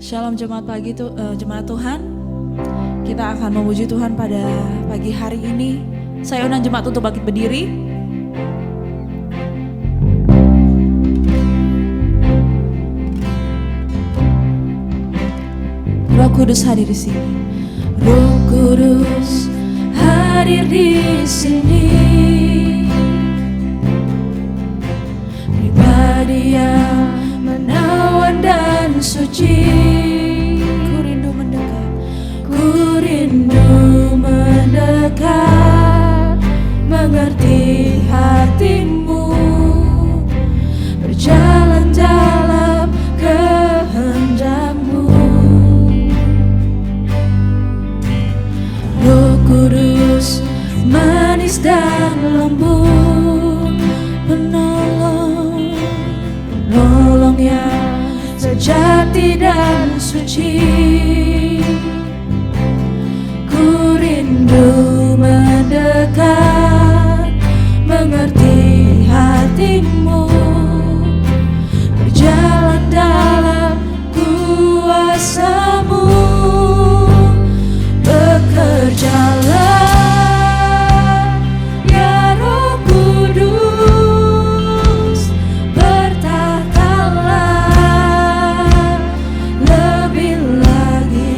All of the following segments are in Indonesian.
Shalom jemaat Tuhan. Kita akan memuji Tuhan pada pagi hari ini. Saya undang jemaat untuk bangkit berdiri. Roh Kudus hadir di sini. Roh Kudus hadir di sini. Pribadi yang menawan dan suci. Ku rindu mendekat, mengerti hatimu, berjalan dalam kehendak-Mu. Roh Kudus manis dan lembut, penolong yang sejati dan suci. Ku rindu mendekat, mengerti hatimu, berjalan dalam kuasa-Mu. Bekerjalah ya Roh Kudus, bertahtalah lebih lagi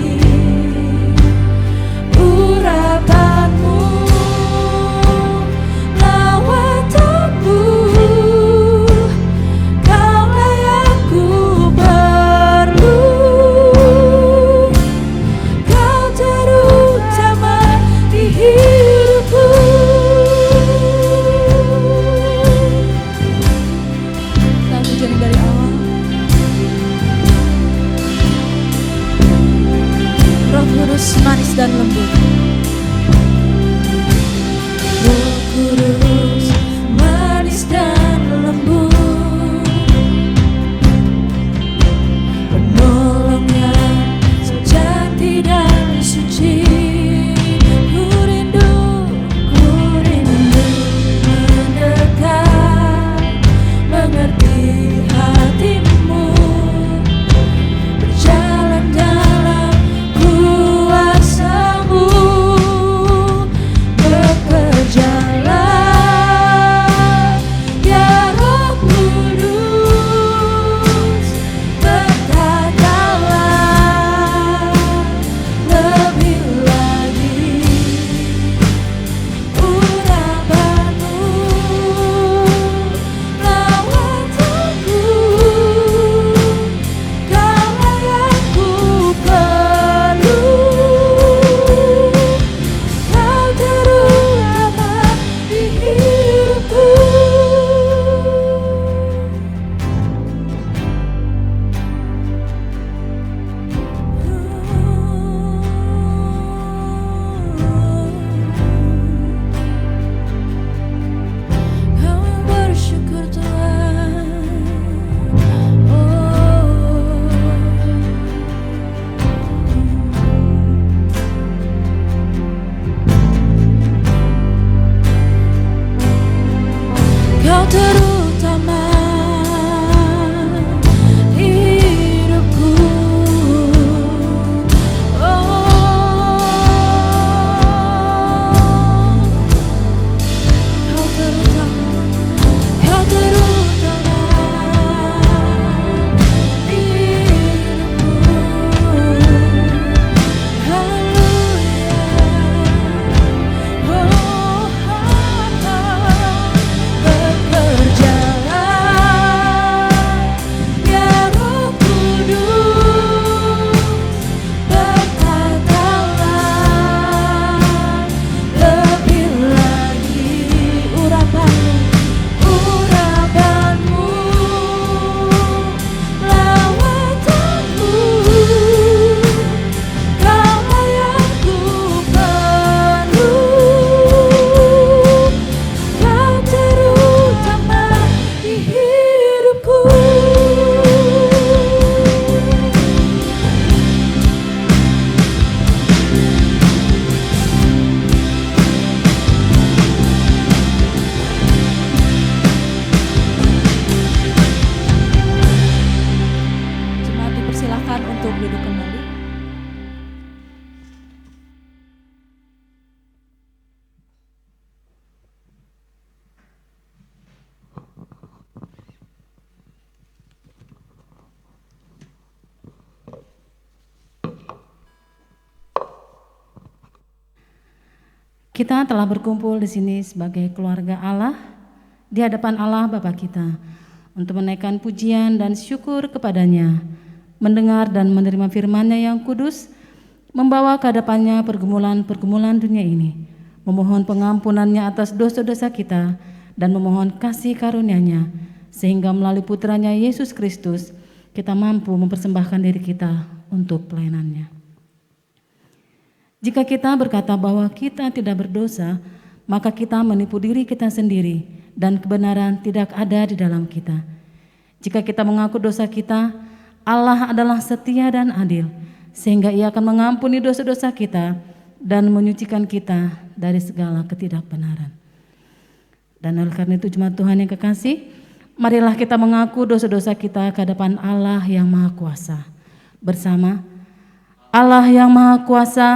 Kita telah berkumpul di sini sebagai keluarga Allah di hadapan Allah Bapa kita untuk menaikkan pujian dan syukur kepadanya, mendengar dan menerima firman-Nya yang kudus, membawa ke hadapannya pergumulan-pergumulan dunia ini, memohon pengampunan-Nya atas dosa-dosa kita dan memohon kasih karunia-Nya, sehingga melalui putranya Yesus Kristus kita mampu mempersembahkan diri kita untuk pelayanan-Nya. Jika kita berkata bahwa kita tidak berdosa, maka kita menipu diri kita sendiri dan kebenaran tidak ada di dalam kita. Jika kita mengaku dosa kita, Allah adalah setia dan adil, sehingga Ia akan mengampuni dosa-dosa kita dan menyucikan kita dari segala ketidakbenaran. Dan oleh karena itu jemaat Tuhan yang kekasih, marilah kita mengaku dosa-dosa kita ke hadapan Allah yang Maha Kuasa. Bersama Allah yang Maha Kuasa,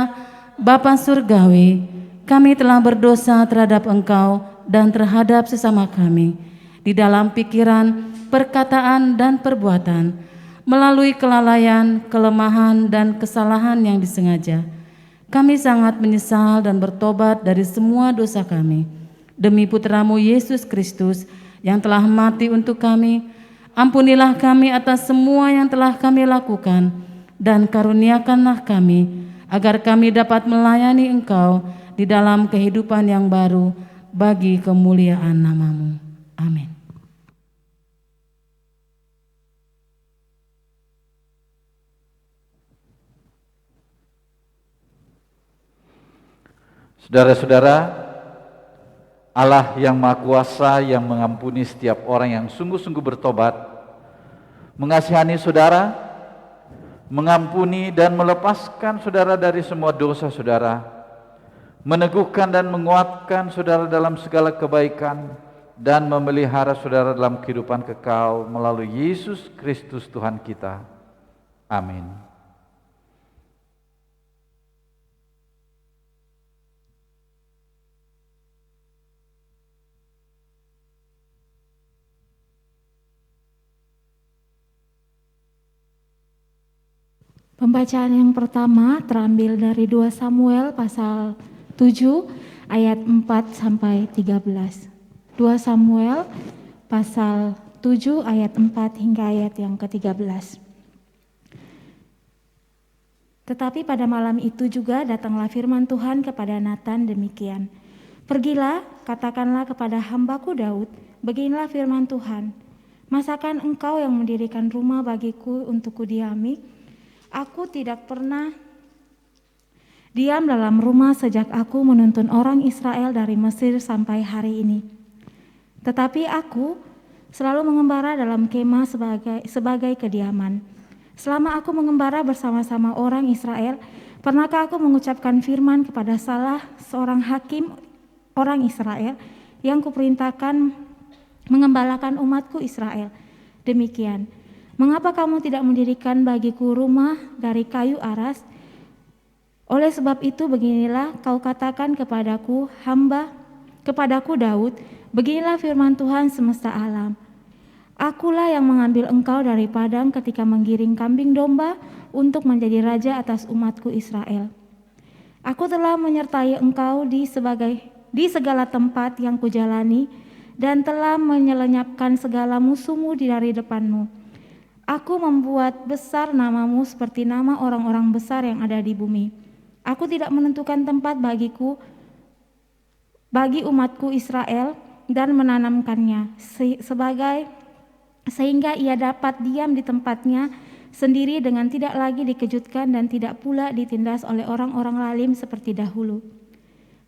Bapa Surgawi, kami telah berdosa terhadap Engkau dan terhadap sesama kami di dalam pikiran, perkataan, dan perbuatan, melalui kelalaian, kelemahan, dan kesalahan yang disengaja. Kami sangat menyesal dan bertobat dari semua dosa kami. Demi Putramu Yesus Kristus yang telah mati untuk kami, ampunilah kami atas semua yang telah kami lakukan, dan karuniakanlah kami agar kami dapat melayani Engkau di dalam kehidupan yang baru bagi kemuliaan nama-Mu. Amin. Saudara-saudara, Allah yang Maha Kuasa yang mengampuni setiap orang yang sungguh-sungguh bertobat, mengasihani saudara, mengampuni dan melepaskan saudara dari semua dosa saudara, meneguhkan dan menguatkan saudara dalam segala kebaikan, dan memelihara saudara dalam kehidupan kekal melalui Yesus Kristus Tuhan kita. Amin. Pembacaan yang pertama terambil dari 2 Samuel pasal 7 ayat 4 sampai 13. 2 Samuel pasal 7 ayat 4 hingga ayat yang ke-13. Tetapi pada malam itu juga datanglah firman Tuhan kepada Natan demikian. Pergilah, katakanlah kepada hambaku Daud, beginilah firman Tuhan. Masakan engkau yang mendirikan rumah bagiku untuk kudiami? Aku tidak pernah diam dalam rumah sejak aku menuntun orang Israel dari Mesir sampai hari ini. Tetapi aku selalu mengembara dalam kemah sebagai kediaman. Selama aku mengembara bersama-sama orang Israel, pernahkah aku mengucapkan firman kepada salah seorang hakim orang Israel yang kuperintahkan mengembalakan umatku Israel? Demikian. Mengapa kamu tidak mendirikan bagiku rumah dari kayu aras? Oleh sebab itu beginilah kau katakan kepadaku Daud, beginilah firman Tuhan semesta alam. Akulah yang mengambil engkau dari padang ketika menggiring kambing domba untuk menjadi raja atas umatku Israel. Aku telah menyertai engkau di segala tempat yang kujalani dan telah menyelenyapkan segala musuhmu dari depanmu. Aku membuat besar namamu seperti nama orang-orang besar yang ada di bumi. Aku tidak menentukan tempat bagi umatku Israel dan menanamkannya sehingga ia dapat diam di tempatnya sendiri dengan tidak lagi dikejutkan dan tidak pula ditindas oleh orang-orang lalim seperti dahulu.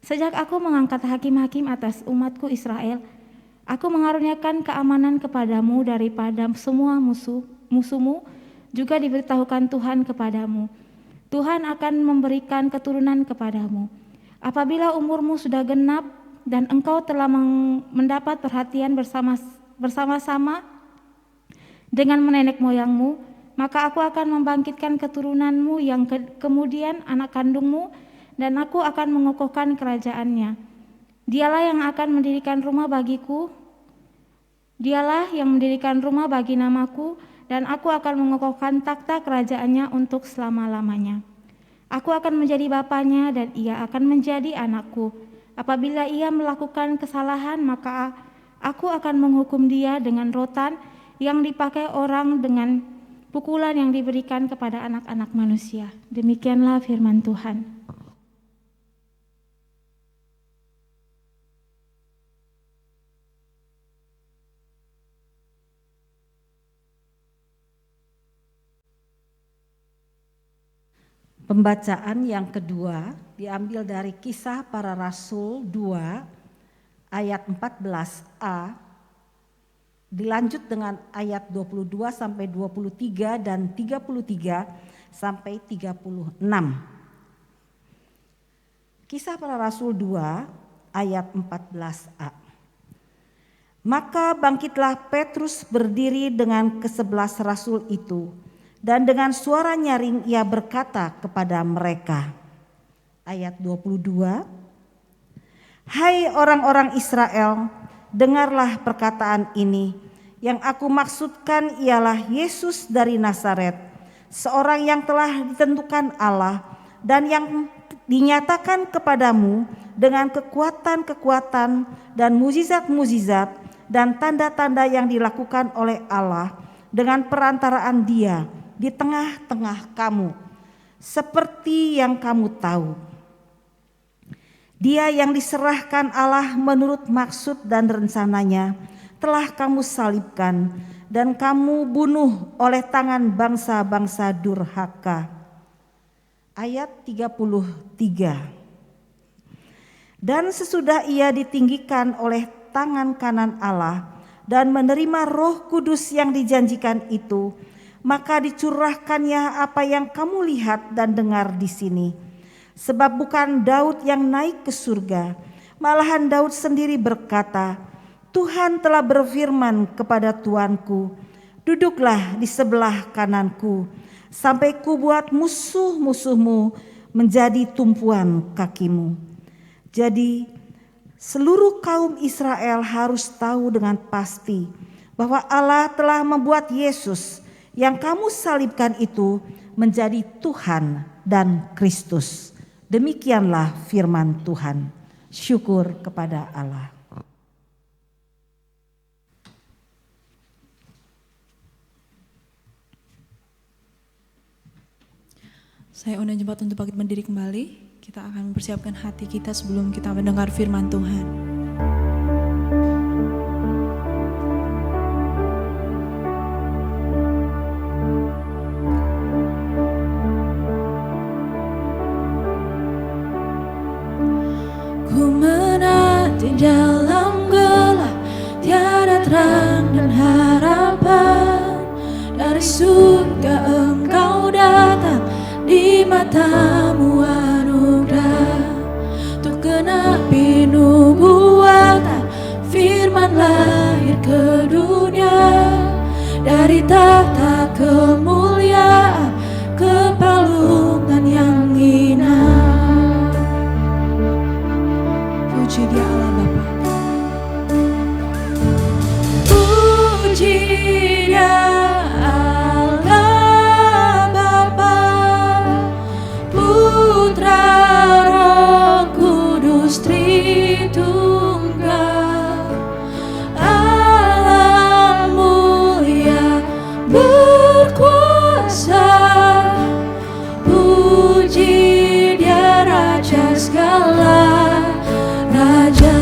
Sejak aku mengangkat hakim-hakim atas umatku Israel, aku mengaruniakan keamanan kepadamu daripada semua musuhmu, juga diberitahukan Tuhan kepadamu. Tuhan akan memberikan keturunan kepadamu. Apabila umurmu sudah genap dan engkau telah mendapat perhatian bersama-sama dengan nenek moyangmu, maka aku akan membangkitkan keturunanmu yang kemudian anak kandungmu, dan aku akan mengokohkan kerajaannya. Dialah yang akan mendirikan rumah bagiku, dialah yang mendirikan rumah bagi namaku, dan aku akan mengokohkan takhta kerajaannya untuk selama-lamanya. Aku akan menjadi bapanya dan ia akan menjadi anakku. Apabila ia melakukan kesalahan, maka aku akan menghukum dia dengan rotan yang dipakai orang, dengan pukulan yang diberikan kepada anak-anak manusia. Demikianlah firman Tuhan. Pembacaan yang kedua diambil dari Kisah Para Rasul 2 ayat 14a, dilanjut dengan ayat 22 sampai 23 dan 33 sampai 36. Kisah Para Rasul 2 ayat 14a. Maka bangkitlah Petrus berdiri dengan ke-11 rasul itu, dan dengan suara nyaring ia berkata kepada mereka. Ayat 22. Hai orang-orang Israel, dengarlah perkataan ini. Yang aku maksudkan ialah Yesus dari Nazaret, seorang yang telah ditentukan Allah dan yang dinyatakan kepadamu dengan kekuatan-kekuatan dan mujizat-mujizat dan tanda-tanda yang dilakukan oleh Allah dengan perantaraan Dia di tengah-tengah kamu, seperti yang kamu tahu. Dia yang diserahkan Allah menurut maksud dan rencananya telah kamu salibkan dan kamu bunuh oleh tangan bangsa-bangsa durhaka. Ayat 33. Dan sesudah ia ditinggikan oleh tangan kanan Allah dan menerima Roh Kudus yang dijanjikan itu, maka dicurahkannya apa yang kamu lihat dan dengar di sini. Sebab bukan Daud yang naik ke surga, malahan Daud sendiri berkata, Tuhan telah berfirman kepada Tuanku, duduklah di sebelah kananku, sampai kubuat musuh-musuhmu menjadi tumpuan kakimu. Jadi seluruh kaum Israel harus tahu dengan pasti bahwa Allah telah membuat Yesus yang kamu salibkan itu menjadi Tuhan dan Kristus. Demikianlah firman Tuhan. Syukur kepada Allah. Saya undang jemaat untuk bangkit berdiri kembali. Kita akan mempersiapkan hati kita sebelum kita mendengar firman Tuhan. Ku menanti dalam gelap, tiada terang dan harapan. Dari surga Engkau datang, di matamu anugerah. Untuk genapi nubuatan, firman lahir ke dunia. Dari tahta kemuliaan ke palungan yang hina. Puji Dia Allah Bapa. Puji Dia Allah Bapa, Putra Roh Kudus Tritunggal, Allah mulia berkuasa. Puji Dia Raja segala Raja.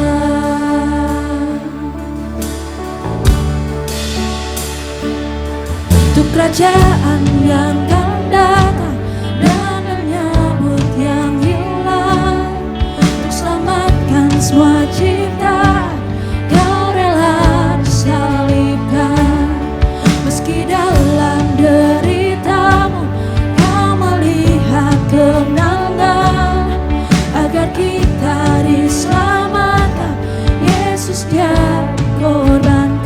Untuk kerajaan yang akan datang dan menyambut yang hilang, untuk selamatkan semua ciptaan, Kau rela disalibkan. Meski dalam deritamu Kau melihat kemenangan, agar kita diselamatkan. Yesus Dia korbankan.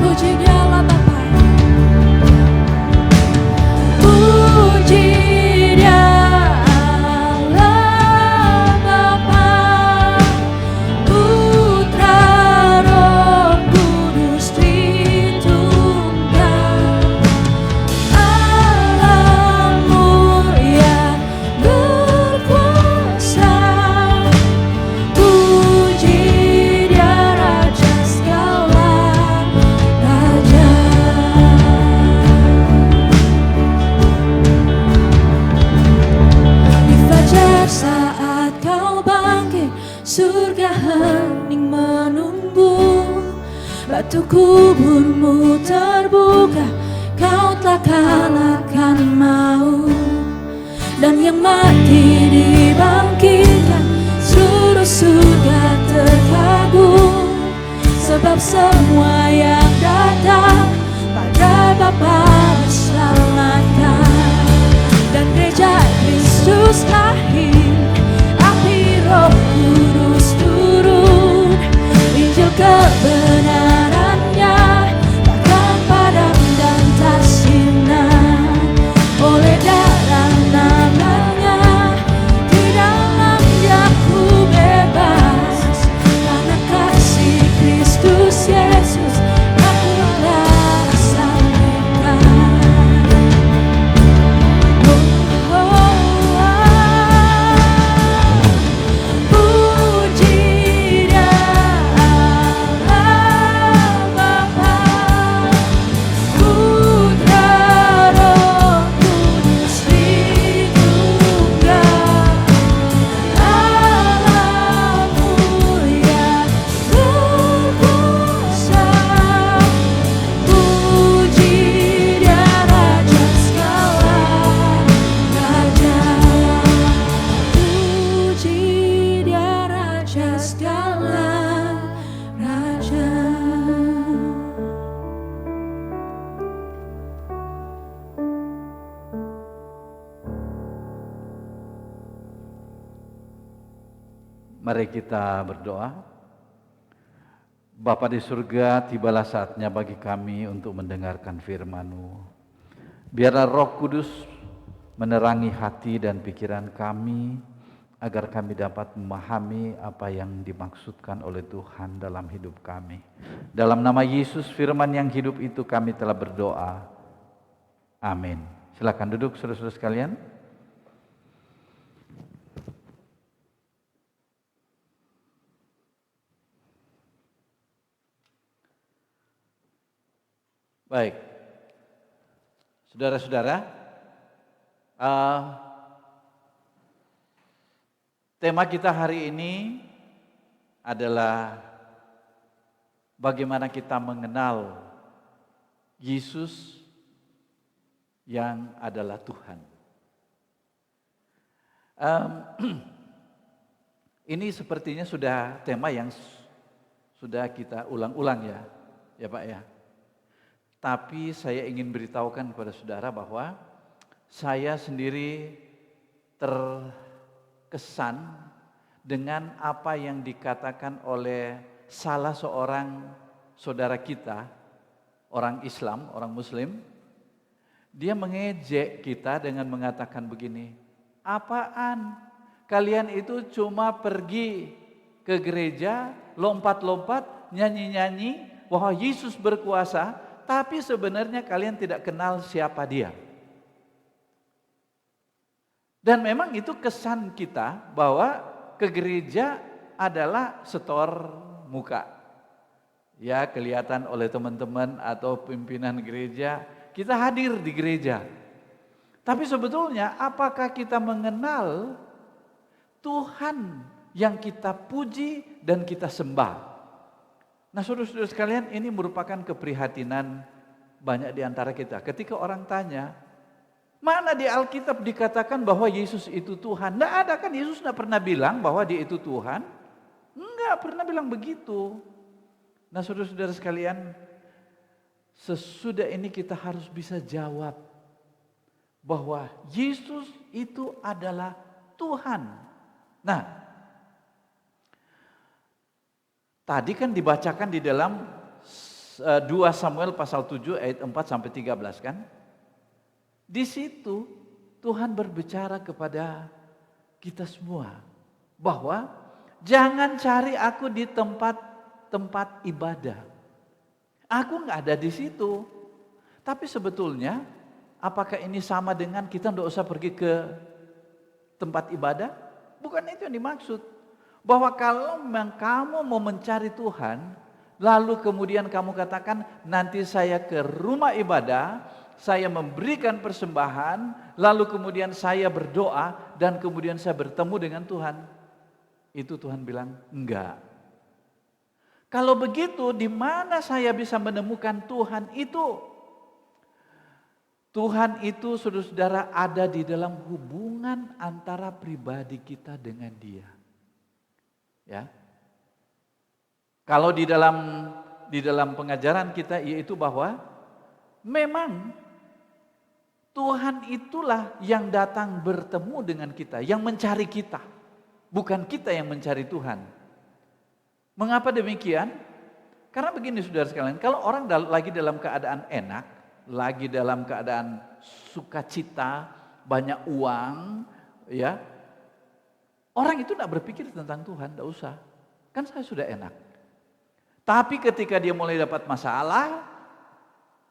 Puji Dia Allah Bapa. batu kuburmu terbuka, kau telah kalahkan maut. Dan yang mati dibangkitkan, seluruh surga terkagum. Sebab semua yang datang pada Bapa diselamatkan. Dan gereja Kristus lahir, api Roh Kudus turun. Injil kebenarannya takkan padam dan tak sirna. Oleh darah namanya, di dalamnya ku bebas. Karena kasih Kristus Yesus aku telah salibkan. Puji dia Allah Bapa, Putra Roh Kudus Tritunggal, Allah mulia berkuasa. Puji dia Raja segala raja, puji dia Raja segala raja. Mari kita berdoa. Bapa di surga, tibalah saatnya bagi kami untuk mendengarkan firman-Mu. Biarlah Roh Kudus menerangi hati dan pikiran kami, agar kami dapat memahami apa yang dimaksudkan oleh Tuhan dalam hidup kami. Dalam nama Yesus, firman yang hidup itu kami telah berdoa. Amin. Silakan duduk saudara-saudara sekalian. Baik, saudara-saudara, tema kita hari ini adalah bagaimana kita mengenal Yesus yang adalah Tuhan. Ini sepertinya sudah tema yang sudah kita ulang-ulang ya Pak ya. Tapi saya ingin beritahukan kepada saudara bahwa saya sendiri terkesan dengan apa yang dikatakan oleh salah seorang saudara kita, orang Islam, orang Muslim. Dia mengejek kita dengan mengatakan begini, apaan? Kalian itu cuma pergi ke gereja, lompat-lompat, nyanyi-nyanyi bahwa Yesus berkuasa, tapi sebenarnya kalian tidak kenal siapa dia. Dan memang itu kesan kita bahwa ke gereja adalah setor muka. Ya, kelihatan oleh teman-teman atau pimpinan gereja, kita hadir di gereja. Tapi sebetulnya apakah kita mengenal Tuhan yang kita puji dan kita sembah? Nah, saudara-saudara sekalian, ini merupakan keprihatinan banyak di antara kita. Ketika orang tanya, mana di Alkitab dikatakan bahwa Yesus itu Tuhan? Tidak ada kan, Yesus tidak pernah bilang bahwa dia itu Tuhan. Enggak pernah bilang begitu. Nah, saudara-saudara sekalian, sesudah ini kita harus bisa jawab bahwa Yesus itu adalah Tuhan. Nah, tadi kan dibacakan di dalam 2 Samuel pasal 7 ayat 4 sampai 13 kan? Di situ Tuhan berbicara kepada kita semua bahwa jangan cari aku di tempat ibadah. Aku nggak ada di situ. Tapi sebetulnya apakah ini sama dengan kita nggak usah pergi ke tempat ibadah? Bukan itu yang dimaksud. Bahwa kalau memang kamu mau mencari Tuhan, lalu kemudian kamu katakan, nanti saya ke rumah ibadah, saya memberikan persembahan, lalu kemudian saya berdoa, dan kemudian saya bertemu dengan Tuhan. Itu Tuhan bilang, enggak. Kalau begitu, di mana saya bisa menemukan Tuhan itu? Tuhan itu, saudara-saudara, ada di dalam hubungan antara pribadi kita dengan Dia. Ya. Kalau di dalam pengajaran kita yaitu bahwa memang Tuhan itulah yang datang bertemu dengan kita, yang mencari kita. Bukan kita yang mencari Tuhan. Mengapa demikian? Karena begini saudara sekalian, kalau orang lagi dalam keadaan enak, lagi dalam keadaan sukacita, banyak uang, ya, orang itu tidak berpikir tentang Tuhan, tidak usah. Kan saya sudah enak. Tapi ketika dia mulai dapat masalah,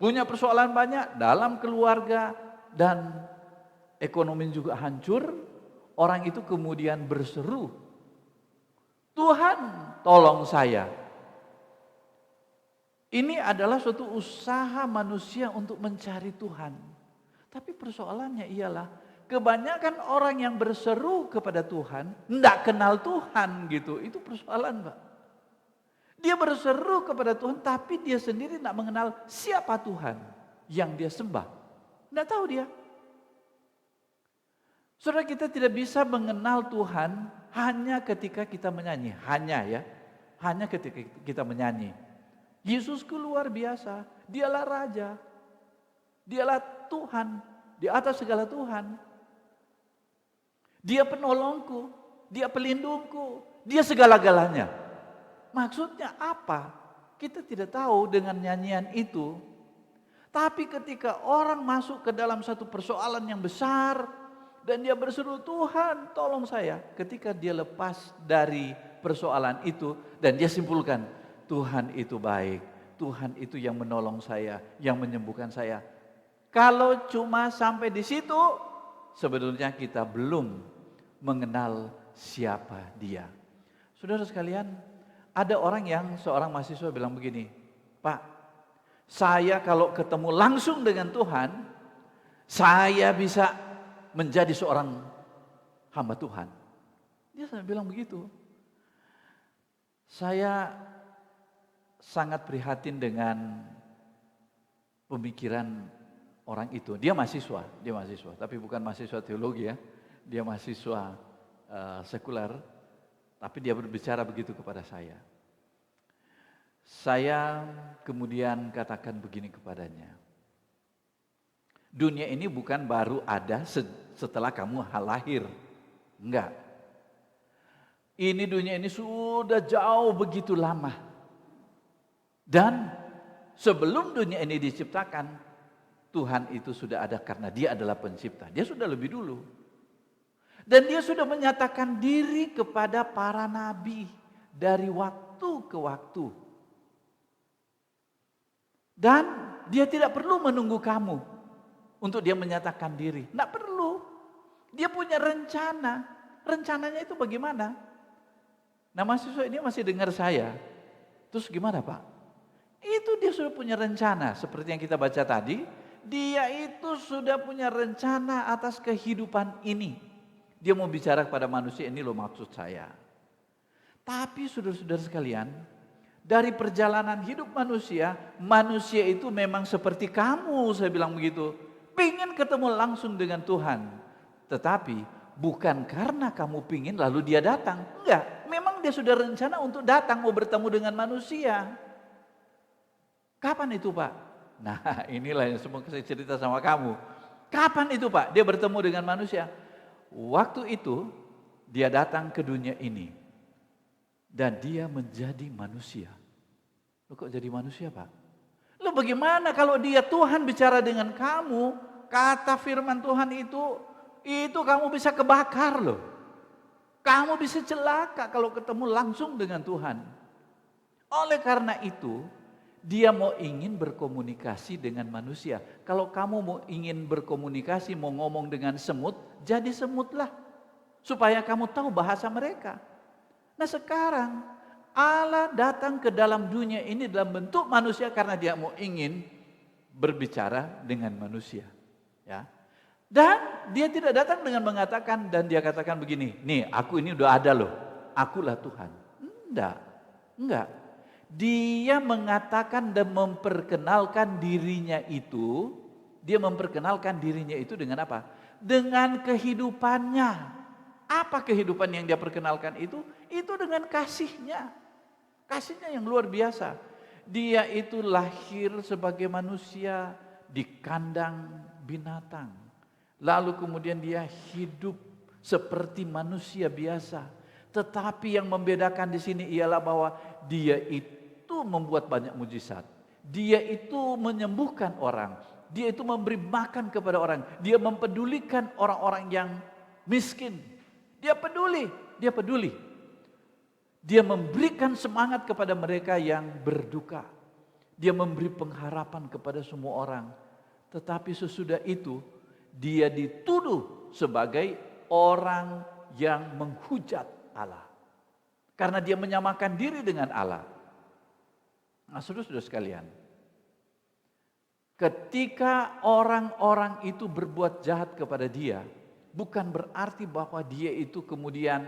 punya persoalan banyak dalam keluarga dan ekonomi juga hancur, orang itu kemudian berseru, Tuhan, tolong saya. Ini adalah suatu usaha manusia untuk mencari Tuhan. Tapi persoalannya ialah kebanyakan orang yang berseru kepada Tuhan tidak kenal Tuhan gitu. Itu persoalan, Pak. Dia berseru kepada Tuhan tapi dia sendiri tidak mengenal siapa Tuhan yang dia sembah. Tidak tahu dia. Saudara, kita tidak bisa mengenal Tuhan hanya ketika kita menyanyi. Hanya ketika kita menyanyi. Yesusku luar biasa, dialah Raja, dialah Tuhan, di atas segala Tuhan. Dia penolongku, dia pelindungku, dia segala-galanya. Maksudnya apa? Kita tidak tahu dengan nyanyian itu. Tapi ketika orang masuk ke dalam satu persoalan yang besar, dan dia berseru, Tuhan tolong saya. Ketika dia lepas dari persoalan itu dan dia simpulkan, Tuhan itu baik, Tuhan itu yang menolong saya, yang menyembuhkan saya. Kalau cuma sampai di situ, sebetulnya kita belum mengenal siapa dia. Saudara sekalian, ada seorang mahasiswa bilang begini, Pak, saya kalau ketemu langsung dengan Tuhan, saya bisa menjadi seorang hamba Tuhan. Dia bilang begitu. Saya sangat prihatin dengan pemikiran orang itu. Dia mahasiswa, tapi bukan mahasiswa teologi ya. Dia mahasiswa sekuler, tapi dia berbicara begitu kepada saya. Saya kemudian katakan begini kepadanya. Dunia ini bukan baru ada setelah kamu lahir. Enggak. Ini dunia ini sudah jauh begitu lama. Dan sebelum dunia ini diciptakan, Tuhan itu sudah ada karena Dia adalah pencipta. Dia sudah lebih dulu. Dan Dia sudah menyatakan diri kepada para nabi dari waktu ke waktu. Dan Dia tidak perlu menunggu kamu untuk Dia menyatakan diri. Tidak perlu. Dia punya rencana. Rencananya itu bagaimana? Nah, mahasiswa ini masih dengar saya. Terus gimana, Pak? Itu dia sudah punya rencana. Seperti yang kita baca tadi. Dia itu sudah punya rencana atas kehidupan ini. Dia mau bicara kepada manusia, ini loh maksud saya. Tapi saudara-saudara sekalian, dari perjalanan hidup manusia itu memang seperti kamu, saya bilang begitu. Pingin ketemu langsung dengan Tuhan. Tetapi bukan karena kamu pingin lalu Dia datang. Enggak, memang Dia sudah rencana untuk datang mau bertemu dengan manusia. Kapan itu, Pak? Nah, inilah yang semua saya cerita sama kamu. Kapan itu, Pak? Dia bertemu dengan manusia. Waktu itu Dia datang ke dunia ini. Dan Dia menjadi manusia. Loh, kok jadi manusia, Pak? Loh, bagaimana kalau Dia Tuhan bicara dengan kamu? Kata firman Tuhan itu kamu bisa kebakar loh. Kamu bisa celaka kalau ketemu langsung dengan Tuhan. Oleh karena itu, Dia mau ingin berkomunikasi dengan manusia. Kalau kamu mau ingin berkomunikasi, mau ngomong dengan semut, jadi semutlah. Supaya kamu tahu bahasa mereka. Nah, sekarang Allah datang ke dalam dunia ini dalam bentuk manusia karena Dia mau ingin berbicara dengan manusia. Ya. Dan Dia tidak datang dengan mengatakan, dan Dia katakan begini, nih aku ini udah ada loh, akulah Tuhan. Enggak. Dia mengatakan dan memperkenalkan dirinya itu, dengan apa? Dengan kehidupannya. Apa kehidupan yang dia perkenalkan itu? Itu dengan kasihnya. Kasihnya yang luar biasa. Dia itu lahir sebagai manusia di kandang binatang. Lalu kemudian dia hidup seperti manusia biasa. Tetapi yang membedakan di sini ialah bahwa dia itu membuat banyak mujizat. Dia itu menyembuhkan orang. Dia itu memberi makan kepada orang. Dia mempedulikan orang-orang yang miskin. Dia peduli. Dia memberikan semangat kepada mereka yang berduka. Dia memberi pengharapan kepada semua orang. Tetapi sesudah itu dia dituduh sebagai orang yang menghujat Allah. Karena dia menyamakan diri dengan Allah. Nah, saudara-saudara sekalian, ketika orang-orang itu berbuat jahat kepada dia, bukan berarti bahwa dia itu kemudian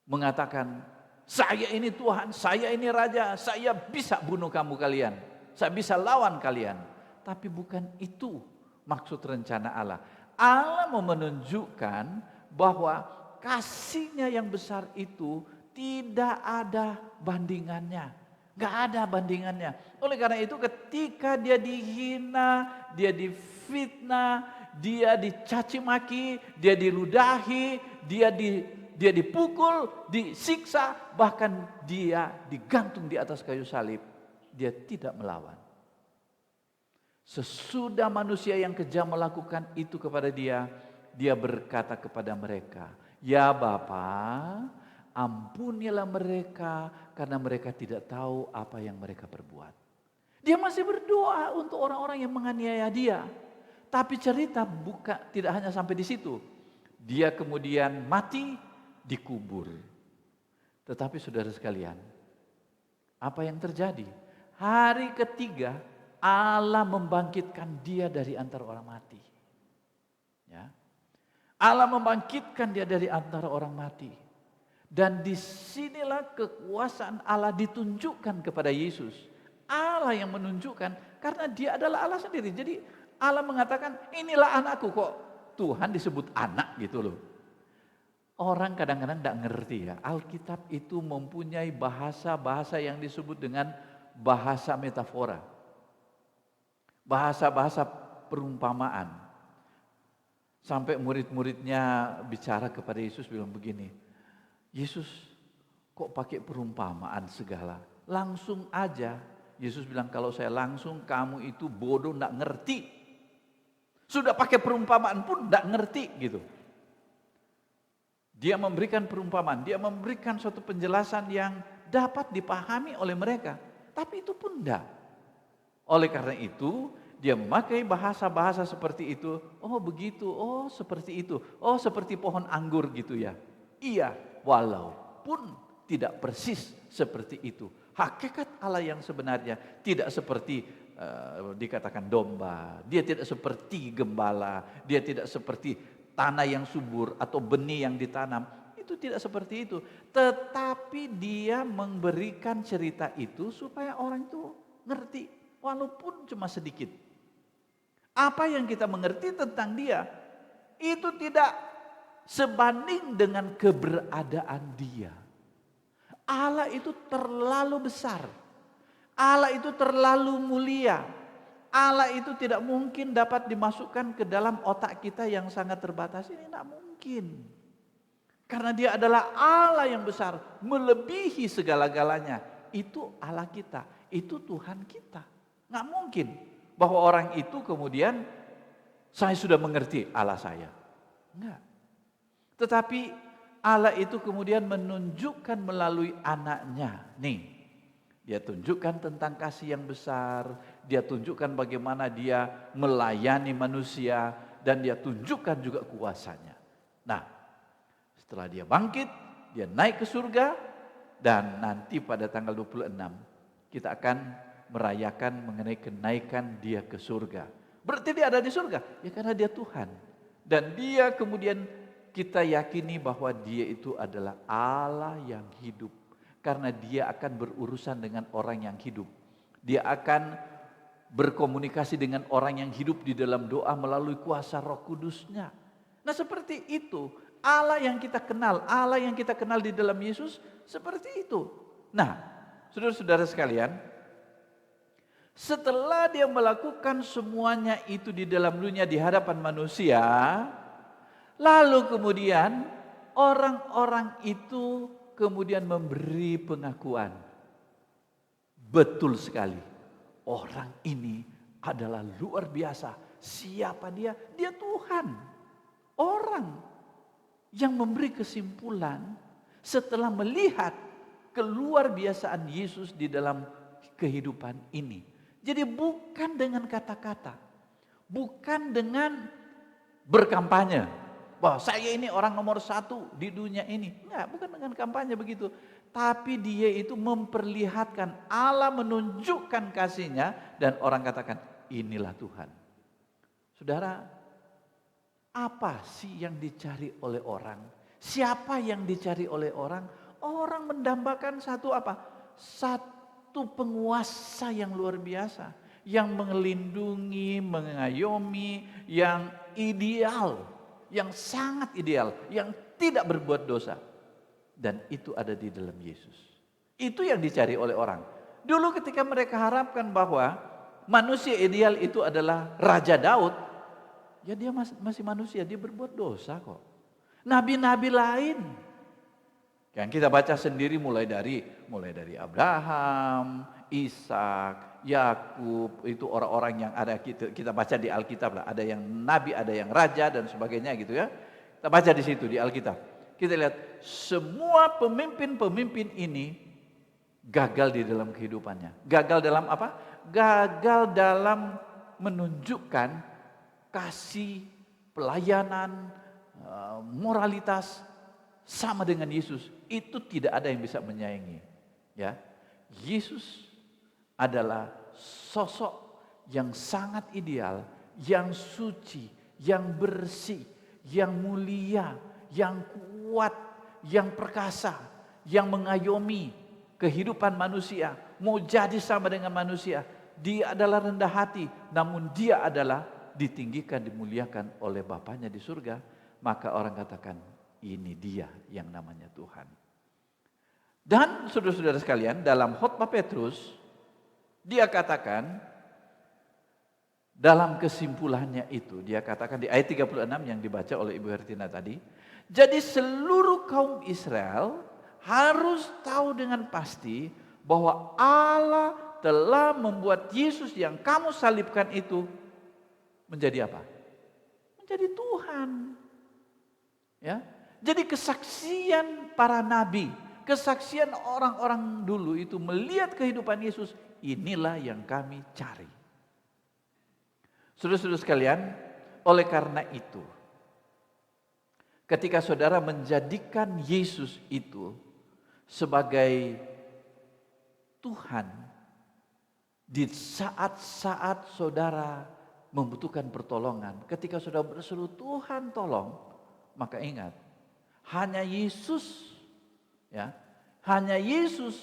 mengatakan, saya ini Tuhan, saya ini Raja, saya bisa bunuh kamu kalian, saya bisa lawan kalian. Tapi bukan itu maksud rencana Allah. Allah mau menunjukkan bahwa kasihnya yang besar itu tidak ada bandingannya. Gak ada bandingannya. Oleh karena itu ketika dia dihina, dia difitnah, dia dicaci maki, dia diludahi, dia dipukul, disiksa, bahkan dia digantung di atas kayu salib, dia tidak melawan. Sesudah manusia yang kejam melakukan itu kepada dia, dia berkata kepada mereka, ya Bapa, ampunilah mereka karena mereka tidak tahu apa yang mereka perbuat. Dia masih berdoa untuk orang-orang yang menganiaya dia. Tapi cerita tidak hanya sampai di situ. Dia kemudian mati, dikubur. Tetapi saudara sekalian, apa yang terjadi? Hari ketiga Allah membangkitkan dia dari antara orang mati. Ya. Allah membangkitkan dia dari antara orang mati. Dan disinilah kekuasaan Allah ditunjukkan kepada Yesus. Allah yang menunjukkan karena dia adalah Allah sendiri. Jadi Allah mengatakan inilah anakku, kok Tuhan disebut anak gitu loh. Orang kadang-kadang tidak ngerti ya. Alkitab itu mempunyai bahasa-bahasa yang disebut dengan bahasa metafora. Bahasa-bahasa perumpamaan. Sampai murid-muridnya bicara kepada Yesus bilang begini, Yesus kok pakai perumpamaan segala? Langsung aja. Yesus bilang kalau saya langsung kamu itu bodoh, tidak ngerti. Sudah pakai perumpamaan pun tidak ngerti gitu. Dia memberikan perumpamaan, dia memberikan suatu penjelasan yang dapat dipahami oleh mereka. Tapi itu pun tidak. Oleh karena itu, dia memakai bahasa-bahasa seperti itu. Oh begitu, oh seperti itu. Oh seperti pohon anggur gitu ya. Iya, walaupun tidak persis seperti itu. Hakikat Allah yang sebenarnya tidak seperti dikatakan domba. Dia tidak seperti gembala. Dia tidak seperti tanah yang subur atau benih yang ditanam. Itu tidak seperti itu. Tetapi dia memberikan cerita itu supaya orang itu ngerti. Walaupun cuma sedikit. Apa yang kita mengerti tentang dia, itu tidak sebanding dengan keberadaan dia. Allah itu terlalu besar. Allah itu terlalu mulia. Allah itu tidak mungkin dapat dimasukkan ke dalam otak kita yang sangat terbatas. Ini tidak mungkin. Karena dia adalah Allah yang besar, melebihi segala-galanya. Itu Allah kita, itu Tuhan kita. Nggak mungkin bahwa orang itu kemudian saya sudah mengerti Allah saya. Enggak. Tetapi Allah itu kemudian menunjukkan melalui anaknya. Nih, dia tunjukkan tentang kasih yang besar. Dia tunjukkan bagaimana dia melayani manusia. Dan dia tunjukkan juga kuasanya. Nah, setelah dia bangkit, dia naik ke surga. Dan nanti pada tanggal 26 kita akan merayakan mengenai kenaikan dia ke surga. Berarti dia ada di surga? Ya karena dia Tuhan. Dan dia kemudian kita yakini bahwa dia itu adalah Allah yang hidup. Karena dia akan berurusan dengan orang yang hidup. Dia akan berkomunikasi dengan orang yang hidup di dalam doa melalui kuasa Roh Kudus-Nya. Nah, seperti itu Allah yang kita kenal, Allah yang kita kenal di dalam Yesus seperti itu. Nah, saudara-saudara sekalian, setelah dia melakukan semuanya itu di dalam dunia di hadapan manusia, lalu kemudian orang-orang itu kemudian memberi pengakuan. Betul sekali, orang ini adalah luar biasa. Siapa dia? Dia Tuhan. Orang yang memberi kesimpulan setelah melihat keluar biasaan Yesus di dalam kehidupan ini. Jadi bukan dengan kata-kata, bukan dengan berkampanye. Wah, saya ini orang nomor 1 di dunia ini. Enggak, bukan dengan kampanye begitu. Tapi dia itu memperlihatkan Allah, menunjukkan kasih-Nya, dan orang katakan, inilah Tuhan. Saudara, apa sih yang dicari oleh orang? Siapa yang dicari oleh orang? Orang mendambakan satu apa? Satu penguasa yang luar biasa, yang melindungi, mengayomi, yang ideal, yang sangat ideal, yang tidak berbuat dosa. Dan itu ada di dalam Yesus. Itu yang dicari oleh orang. Dulu ketika mereka harapkan bahwa manusia ideal itu adalah Raja Daud, ya dia masih manusia, dia berbuat dosa kok. Nabi-nabi lain yang kita baca sendiri mulai dari Abraham, Ishak, Yakub, itu orang-orang yang ada kita baca di Alkitab lah, ada yang nabi, ada yang raja dan sebagainya gitu ya. Kita baca di situ di Alkitab. Kita lihat semua pemimpin-pemimpin ini gagal di dalam kehidupannya. Gagal dalam apa? Gagal dalam menunjukkan kasih, pelayanan, moralitas sama dengan Yesus. Itu tidak ada yang bisa menyaingi. Ya, Yesus adalah sosok yang sangat ideal, yang suci, yang bersih, yang mulia, yang kuat, yang perkasa, yang mengayomi kehidupan manusia, mau jadi sama dengan manusia. Dia adalah rendah hati, namun dia adalah ditinggikan, dimuliakan oleh Bapaknya di surga. Maka orang katakan, ini dia yang namanya Tuhan. Dan saudara-saudara sekalian, dalam khotbah Petrus, dia katakan, dalam kesimpulannya itu, dia katakan di ayat 36 yang dibaca oleh Ibu Hertina tadi, jadi seluruh kaum Israel harus tahu dengan pasti bahwa Allah telah membuat Yesus yang kamu salibkan itu menjadi apa? Menjadi Tuhan. Ya. Jadi kesaksian para nabi, kesaksian orang-orang dulu itu melihat kehidupan Yesus, inilah yang kami cari. Saudara-saudara sekalian, oleh karena itu, ketika saudara menjadikan Yesus itu sebagai Tuhan di saat-saat saudara membutuhkan pertolongan, ketika saudara berseru Tuhan tolong, maka ingat, hanya Yesus, ya, hanya Yesus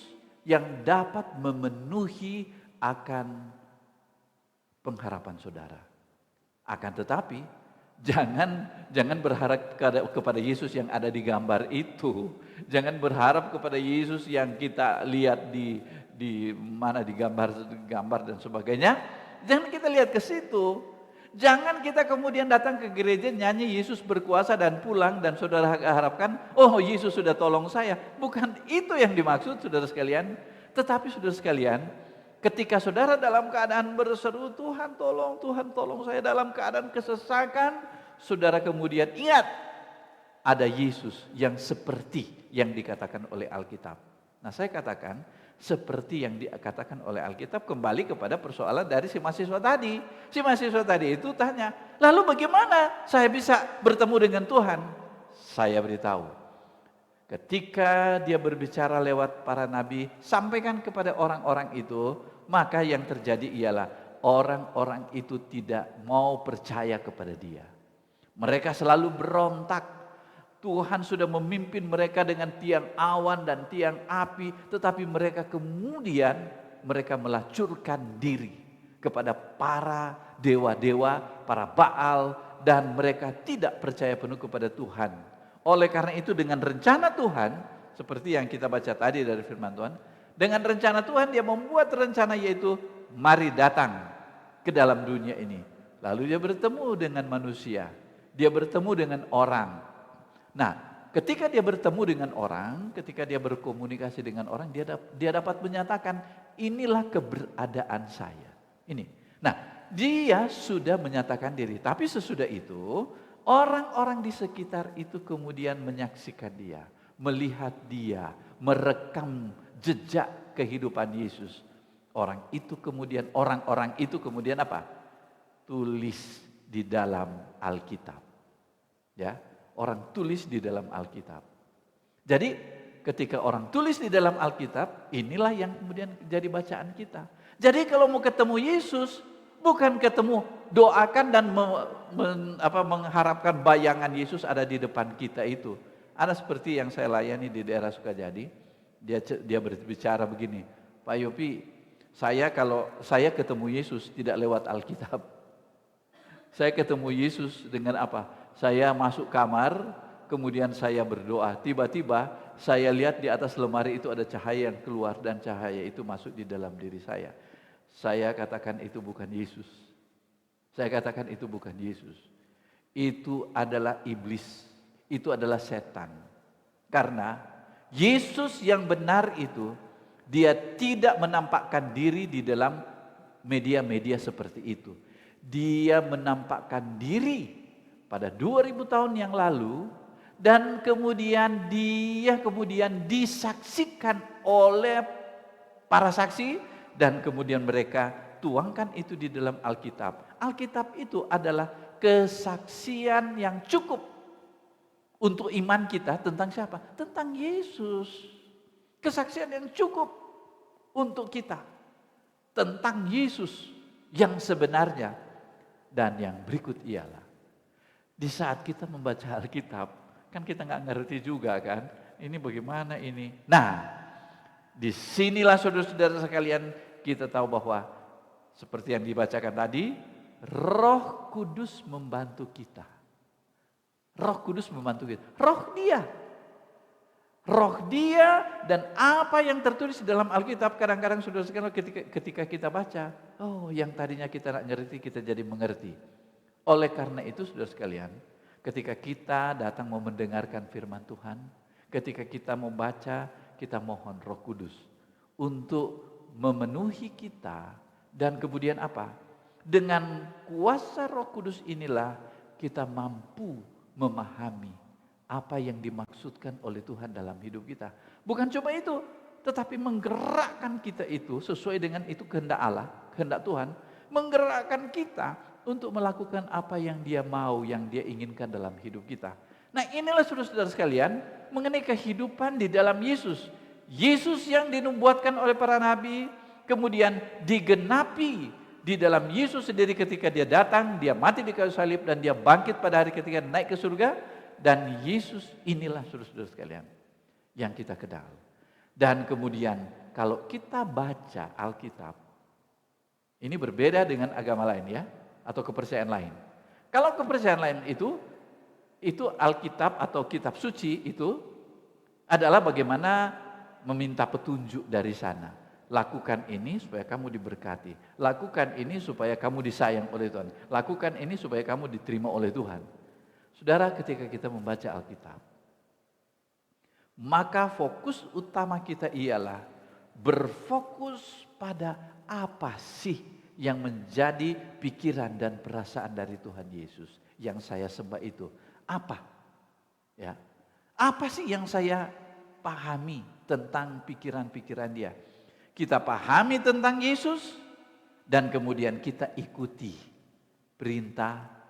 yang dapat memenuhi akan pengharapan saudara. Akan tetapi jangan berharap kepada Yesus yang ada di gambar itu. Jangan berharap kepada Yesus yang kita lihat di mana di gambar dan sebagainya. Jangan kita lihat ke situ. Jangan kita kemudian datang ke gereja nyanyi Yesus berkuasa dan pulang dan saudara harapkan, oh Yesus sudah tolong saya. Bukan itu yang dimaksud saudara sekalian. Tetapi saudara sekalian, ketika saudara dalam keadaan berseru Tuhan tolong saya dalam keadaan kesesakan, saudara kemudian ingat ada Yesus yang seperti yang dikatakan oleh Alkitab. Nah, saya katakan seperti yang dikatakan oleh Alkitab kembali kepada persoalan dari si mahasiswa tadi. Si mahasiswa tadi itu tanya, lalu bagaimana saya bisa bertemu dengan Tuhan? Saya beritahu, ketika dia berbicara lewat para nabi, sampaikan kepada orang-orang itu, maka yang terjadi ialah orang-orang itu tidak mau percaya kepada dia. Mereka selalu berontak. Tuhan sudah memimpin mereka dengan tiang awan dan tiang api, tetapi mereka kemudian mereka melacurkan diri kepada para dewa-dewa, para Baal, dan mereka tidak percaya penuh kepada Tuhan. Oleh karena itu dengan rencana Tuhan, seperti yang kita baca tadi dari firman Tuhan, dengan rencana Tuhan dia membuat rencana, yaitu mari datang ke dalam dunia ini. Lalu dia bertemu dengan manusia, dia bertemu dengan orang. Nah, ketika dia bertemu dengan orang, ketika dia berkomunikasi dengan orang, dia dapat menyatakan, inilah keberadaan saya. Ini. Nah, dia sudah menyatakan diri. Tapi sesudah itu, orang-orang di sekitar itu kemudian menyaksikan dia, melihat dia, merekam jejak kehidupan Yesus. Orang-orang itu kemudian apa? Tulis di dalam Alkitab. Ya. Orang tulis di dalam Alkitab. Jadi ketika orang tulis di dalam Alkitab, inilah yang kemudian jadi bacaan kita. Jadi kalau mau ketemu Yesus, bukan ketemu doakan dan mengharapkan bayangan Yesus ada di depan kita itu. Ada seperti yang saya layani di daerah Sukajadi, dia berbicara begini, Pak Yopi, kalau saya ketemu Yesus tidak lewat Alkitab. Saya ketemu Yesus dengan apa? Saya masuk kamar, kemudian saya berdoa. Tiba-tiba saya lihat di atas lemari itu ada cahaya yang keluar dan cahaya itu masuk di dalam diri saya. Saya katakan itu bukan Yesus. Saya katakan itu bukan Yesus. Itu adalah iblis. Itu adalah setan. Karena Yesus yang benar itu, dia tidak menampakkan diri di dalam media-media seperti itu. Dia menampakkan diri pada 2000 tahun yang lalu, dan kemudian dia disaksikan oleh para saksi, dan kemudian mereka tuangkan itu di dalam Alkitab. Alkitab itu adalah kesaksian yang cukup untuk iman kita tentang siapa? Tentang Yesus. Kesaksian yang cukup untuk kita tentang Yesus yang sebenarnya. Dan yang berikut ialah, di saat kita membaca Alkitab, kan kita nggak ngerti juga kan, ini bagaimana ini. Nah, disinilah saudara-saudara sekalian kita tahu bahwa seperti yang dibacakan tadi, Roh Kudus membantu kita. Roh Kudus membantu kita. Roh dia dan apa yang tertulis di dalam Alkitab, kadang-kadang saudara sekalian ketika kita baca, oh yang tadinya kita nggak ngerti, kita jadi mengerti. Oleh karena itu saudara sekalian, ketika kita datang mau mendengarkan firman Tuhan, ketika kita mau baca, kita mohon Roh Kudus untuk memenuhi kita, dan kemudian apa? Dengan kuasa Roh Kudus inilah kita mampu memahami apa yang dimaksudkan oleh Tuhan dalam hidup kita. Bukan cuma itu, tetapi menggerakkan kita itu sesuai dengan itu kehendak Allah, kehendak Tuhan, menggerakkan kita untuk melakukan apa yang Dia mau, yang Dia inginkan dalam hidup kita. Nah, inilah saudara-saudara sekalian mengenai kehidupan di dalam Yesus. Yesus yang dinubuatkan oleh para nabi, kemudian digenapi di dalam Yesus sendiri ketika Dia datang, Dia mati di kayu salib, dan Dia bangkit pada hari ketiga naik ke surga. Dan Yesus inilah saudara-saudara sekalian yang kita kenal. Dan kemudian kalau kita baca Alkitab, ini berbeda dengan agama lain ya, atau kepercayaan lain. Kalau kepercayaan lain itu Alkitab atau kitab suci itu adalah bagaimana meminta petunjuk dari sana. Lakukan ini supaya kamu diberkati. Lakukan ini supaya kamu disayang oleh Tuhan. Lakukan ini supaya kamu diterima oleh Tuhan. Saudara, ketika kita membaca Alkitab, maka fokus utama kita ialah berfokus pada apa sih yang menjadi pikiran dan perasaan dari Tuhan Yesus yang saya sembah itu. Apa? Ya. Apa sih yang saya pahami tentang pikiran-pikiran Dia? Kita pahami tentang Yesus dan kemudian kita ikuti perintah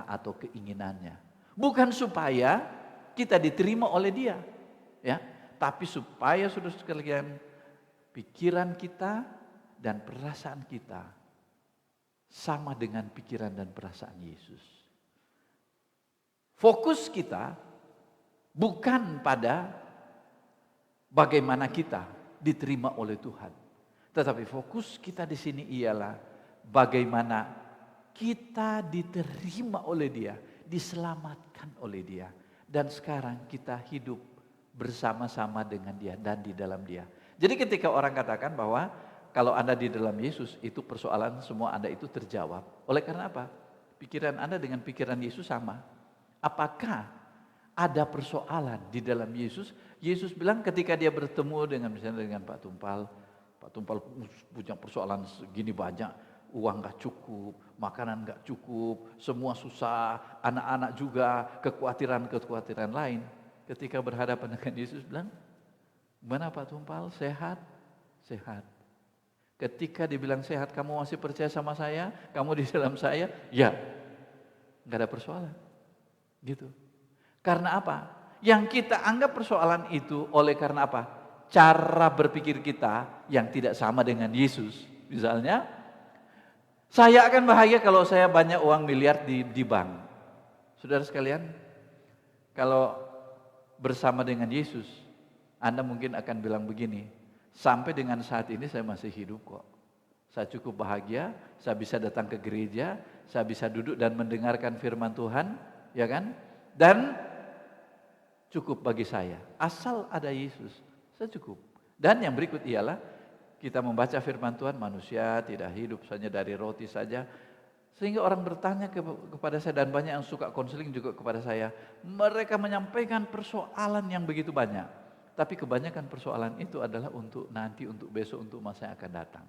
atau keinginannya. Bukan supaya kita diterima oleh Dia, ya, tapi supaya saudara sekalian pikiran kita dan perasaan kita sama dengan pikiran dan perasaan Yesus. Fokus kita bukan pada bagaimana kita diterima oleh Tuhan. Tetapi fokus kita di sini ialah bagaimana kita diterima oleh Dia, diselamatkan oleh Dia. Dan sekarang kita hidup bersama-sama dengan Dia dan di dalam Dia. Jadi ketika orang katakan bahwa kalau Anda di dalam Yesus, itu persoalan semua Anda itu terjawab. Oleh karena apa? Pikiran Anda dengan pikiran Yesus sama. Apakah ada persoalan di dalam Yesus? Yesus bilang ketika dia bertemu dengan misalnya dengan Pak Tumpal punya persoalan segini banyak, uang gak cukup, makanan gak cukup, semua susah, anak-anak juga, kekhawatiran lain. Ketika berhadapan dengan Yesus bilang, "Gimana Pak Tumpal, sehat?" "Sehat." Ketika dibilang sehat, "Kamu masih percaya sama saya? Kamu di dalam saya?" "Ya." Gak ada persoalan. Gitu. Karena apa? Yang kita anggap persoalan itu oleh karena apa? Cara berpikir kita yang tidak sama dengan Yesus. Misalnya, saya akan bahagia kalau saya banyak uang miliar di bank. Saudara sekalian, kalau bersama dengan Yesus, Anda mungkin akan bilang begini, sampai dengan saat ini saya masih hidup kok. Saya cukup bahagia, saya bisa datang ke gereja, saya bisa duduk dan mendengarkan firman Tuhan, ya kan? Dan cukup bagi saya, asal ada Yesus, saya cukup. Dan yang berikut ialah kita membaca firman Tuhan, manusia tidak hidup hanya dari roti saja. Sehingga orang bertanya kepada saya dan banyak yang suka konseling juga kepada saya. Mereka menyampaikan persoalan yang begitu banyak. Tapi kebanyakan persoalan itu adalah untuk nanti, untuk besok, untuk masa yang akan datang.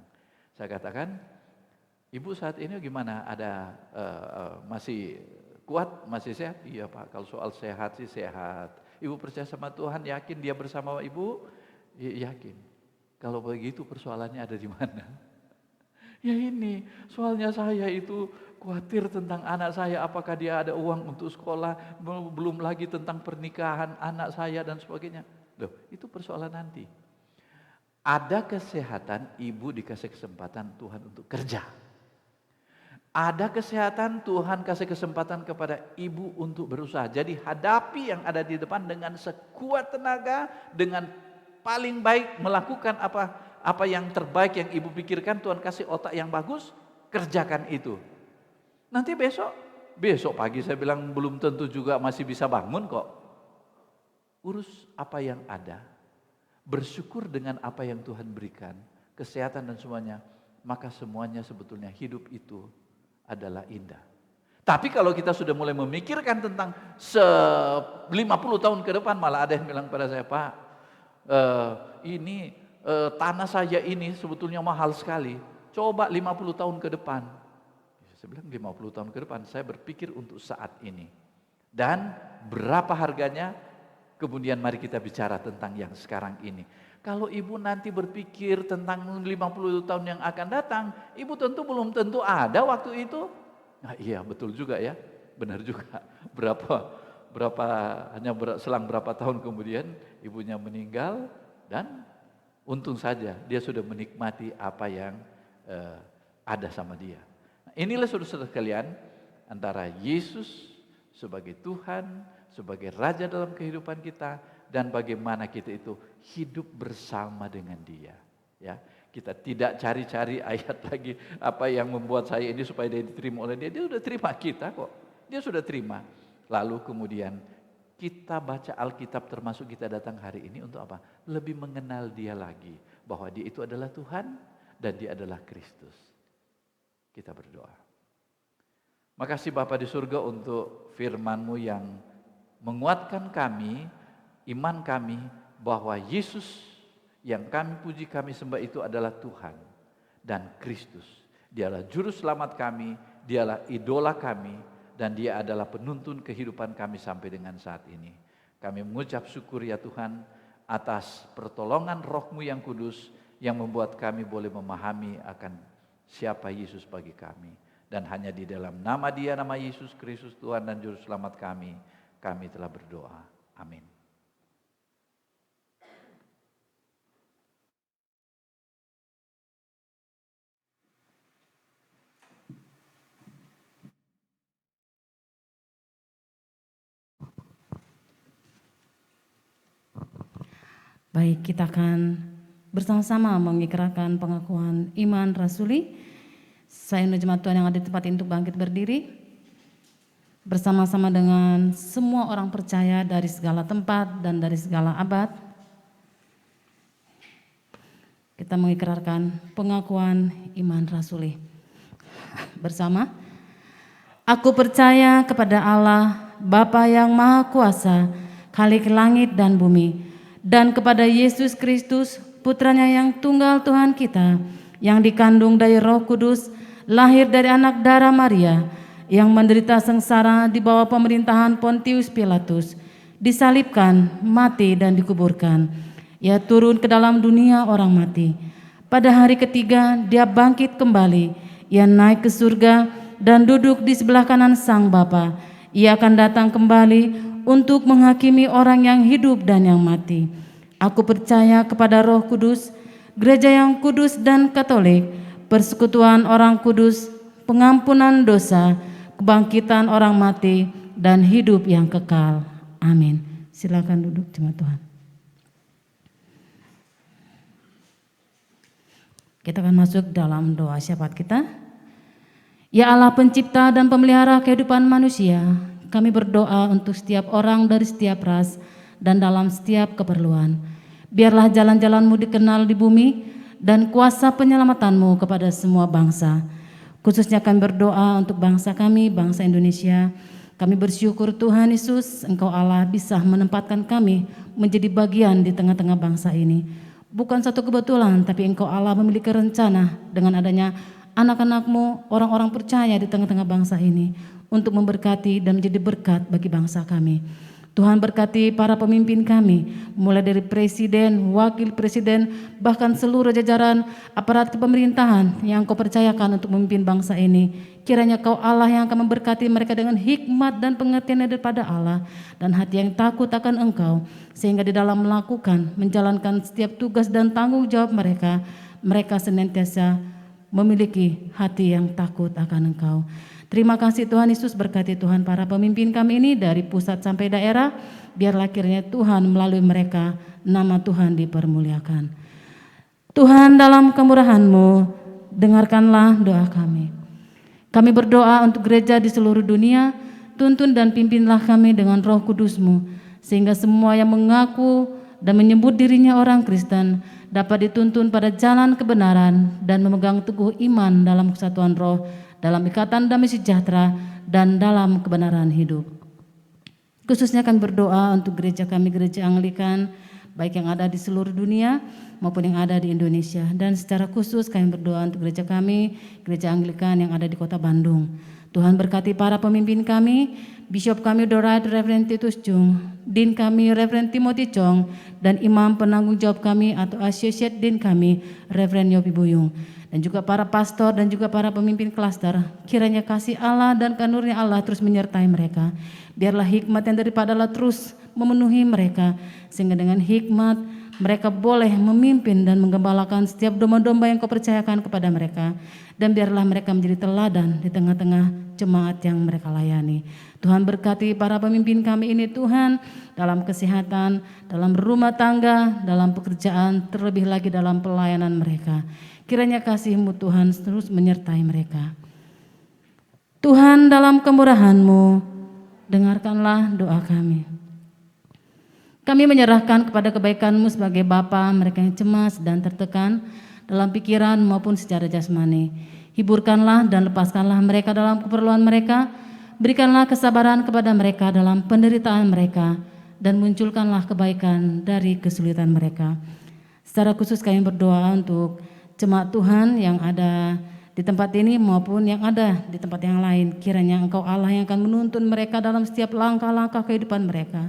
Saya katakan, "Ibu saat ini gimana? Ada masih kuat, masih sehat?" "Iya Pak, kalau soal sehat sih sehat." "Ibu percaya sama Tuhan, yakin Dia bersama Ibu?" "Yakin." "Kalau begitu persoalannya ada di mana?" "Ya ini, soalnya saya itu khawatir tentang anak saya, apakah dia ada uang untuk sekolah, belum lagi tentang pernikahan anak saya dan sebagainya." Loh, itu persoalan nanti. Ada kesehatan, ibu dikasih kesempatan Tuhan untuk kerja. Ada kesehatan, Tuhan kasih kesempatan kepada ibu untuk berusaha. Jadi hadapi yang ada di depan dengan sekuat tenaga, dengan paling baik, melakukan apa yang terbaik yang ibu pikirkan. Tuhan kasih otak yang bagus, kerjakan itu. Nanti besok pagi saya bilang belum tentu juga masih bisa bangun kok. Urus apa yang ada, bersyukur dengan apa yang Tuhan berikan, kesehatan dan semuanya, maka semuanya sebetulnya hidup itu adalah indah. Tapi kalau kita sudah mulai memikirkan tentang 50 tahun ke depan, malah ada yang bilang pada saya, "Pak, ini tanah saya ini sebetulnya mahal sekali, coba 50 tahun ke depan." Saya bilang 50 tahun ke depan, saya berpikir untuk saat ini. Dan berapa harganya? Kemudian mari kita bicara tentang yang sekarang ini. Kalau ibu nanti berpikir tentang 50 tahun yang akan datang, ibu tentu belum tentu ada waktu itu. Nah, iya betul juga ya, benar juga. Selang berapa tahun kemudian ibunya meninggal dan untung saja dia sudah menikmati apa yang ada sama dia. Nah, inilah saudara-saudara sekalian, antara Yesus sebagai Tuhan, sebagai Raja dalam kehidupan kita, dan bagaimana kita itu hidup bersama dengan Dia. Ya, kita tidak cari-cari ayat lagi apa yang membuat saya ini supaya dia diterima oleh Dia. Dia sudah terima kita kok. Dia sudah terima. Lalu kemudian kita baca Alkitab, termasuk kita datang hari ini untuk apa? Lebih mengenal Dia lagi, bahwa Dia itu adalah Tuhan dan Dia adalah Kristus. Kita berdoa. Makasih Bapa di surga untuk firman-Mu yang menguatkan kami, iman kami bahwa Yesus yang kami puji, kami sembah itu adalah Tuhan dan Kristus. Dialah juru selamat kami, Dialah idola kami, dan Dia adalah penuntun kehidupan kami sampai dengan saat ini. Kami mengucap syukur ya Tuhan atas pertolongan Roh-Mu yang kudus yang membuat kami boleh memahami akan siapa Yesus bagi kami. Dan hanya di dalam nama Dia, nama Yesus Kristus Tuhan dan juru selamat kami telah berdoa. Amin. Baik, kita akan bersama-sama mengikrarkan pengakuan iman rasuli. Saya jemaat Tuhan yang ada di tempat ini untuk bangkit berdiri bersama-sama dengan semua orang percaya dari segala tempat dan dari segala abad. Kita mengikrarkan pengakuan iman rasuli bersama. Aku percaya kepada Allah, Bapa yang Maha Kuasa, Khalik langit dan bumi, dan kepada Yesus Kristus, Putranya yang tunggal Tuhan kita, yang dikandung dari Roh Kudus, lahir dari anak darah Maria, yang menderita sengsara di bawah pemerintahan Pontius Pilatus, disalibkan, mati dan dikuburkan. Ia turun ke dalam dunia orang mati. Pada hari ketiga dia bangkit kembali. Ia naik ke surga dan duduk di sebelah kanan Sang Bapa. Ia akan datang kembali untuk menghakimi orang yang hidup dan yang mati. Aku percaya kepada Roh Kudus, gereja yang kudus dan katolik, persekutuan orang kudus, pengampunan dosa, kebangkitan orang mati, dan hidup yang kekal. Amin. Silakan duduk jemaat Tuhan. Kita akan masuk dalam doa syafaat kita. Ya Allah pencipta dan pemelihara kehidupan manusia, kami berdoa untuk setiap orang dari setiap ras dan dalam setiap keperluan. Biarlah jalan-jalan-Mu dikenal di bumi dan kuasa penyelamatan-Mu kepada semua bangsa. Khususnya kami berdoa untuk bangsa kami, bangsa Indonesia. Kami bersyukur Tuhan Yesus, Engkau Allah bisa menempatkan kami menjadi bagian di tengah-tengah bangsa ini. Bukan satu kebetulan, tapi Engkau Allah memiliki rencana dengan adanya anak-anak-Mu, orang-orang percaya di tengah-tengah bangsa ini untuk memberkati dan menjadi berkat bagi bangsa kami. Tuhan berkati para pemimpin kami, mulai dari presiden, wakil presiden, bahkan seluruh jajaran aparat kepemerintahan yang Kau percayakan untuk memimpin bangsa ini. Kiranya Kau Allah yang akan memberkati mereka dengan hikmat dan pengertian daripada Allah dan hati yang takut akan Engkau, sehingga di dalam melakukan, menjalankan setiap tugas dan tanggung jawab mereka, mereka senantiasa memiliki hati yang takut akan Engkau. Terima kasih Tuhan Yesus, berkati Tuhan para pemimpin kami ini dari pusat sampai daerah. Biarlah kiranya Tuhan melalui mereka nama Tuhan dipermuliakan. Tuhan dalam kemurahan-Mu dengarkanlah doa kami. Kami berdoa untuk gereja di seluruh dunia, tuntun dan pimpinlah kami dengan Roh Kudus-Mu, sehingga semua yang mengaku dan menyebut dirinya orang Kristen dapat dituntun pada jalan kebenaran dan memegang teguh iman dalam kesatuan roh, dalam ikatan damai sejahtera, dan dalam kebenaran hidup. Khususnya kami berdoa untuk gereja kami, gereja Anglikan, baik yang ada di seluruh dunia maupun yang ada di Indonesia. Dan secara khusus kami berdoa untuk gereja kami, gereja Anglikan yang ada di kota Bandung. Tuhan berkati para pemimpin kami, Bishop kami Dorait Reverend Titus Chung, Dean kami Reverend Timothy Chong, dan Imam penanggung jawab kami atau Associate Dean kami Reverend Yopi Buyung, dan juga para pastor dan juga para pemimpin klaster. Kiranya kasih Allah dan karunia Allah terus menyertai mereka. Biarlah hikmat yang daripada Allah terus memenuhi mereka, sehingga dengan hikmat mereka boleh memimpin dan menggembalakan setiap domba-domba yang Kau percayakan kepada mereka. Dan biarlah mereka menjadi teladan di tengah-tengah jemaat yang mereka layani. Tuhan berkati para pemimpin kami ini Tuhan, dalam kesehatan, dalam rumah tangga, dalam pekerjaan, terlebih lagi dalam pelayanan mereka. Kiranya kasih-Mu Tuhan terus menyertai mereka. Tuhan dalam kemurahan-Mu, dengarkanlah doa kami. Kami menyerahkan kepada kebaikan-Mu sebagai Bapa mereka yang cemas dan tertekan dalam pikiran maupun secara jasmani. Hiburkanlah dan lepaskanlah mereka dalam keperluan mereka. Berikanlah kesabaran kepada mereka dalam penderitaan mereka, dan munculkanlah kebaikan dari kesulitan mereka. Secara khusus kami berdoa untuk jemaat Tuhan yang ada di tempat ini maupun yang ada di tempat yang lain. Kiranya Engkau Allah yang akan menuntun mereka dalam setiap langkah-langkah kehidupan mereka.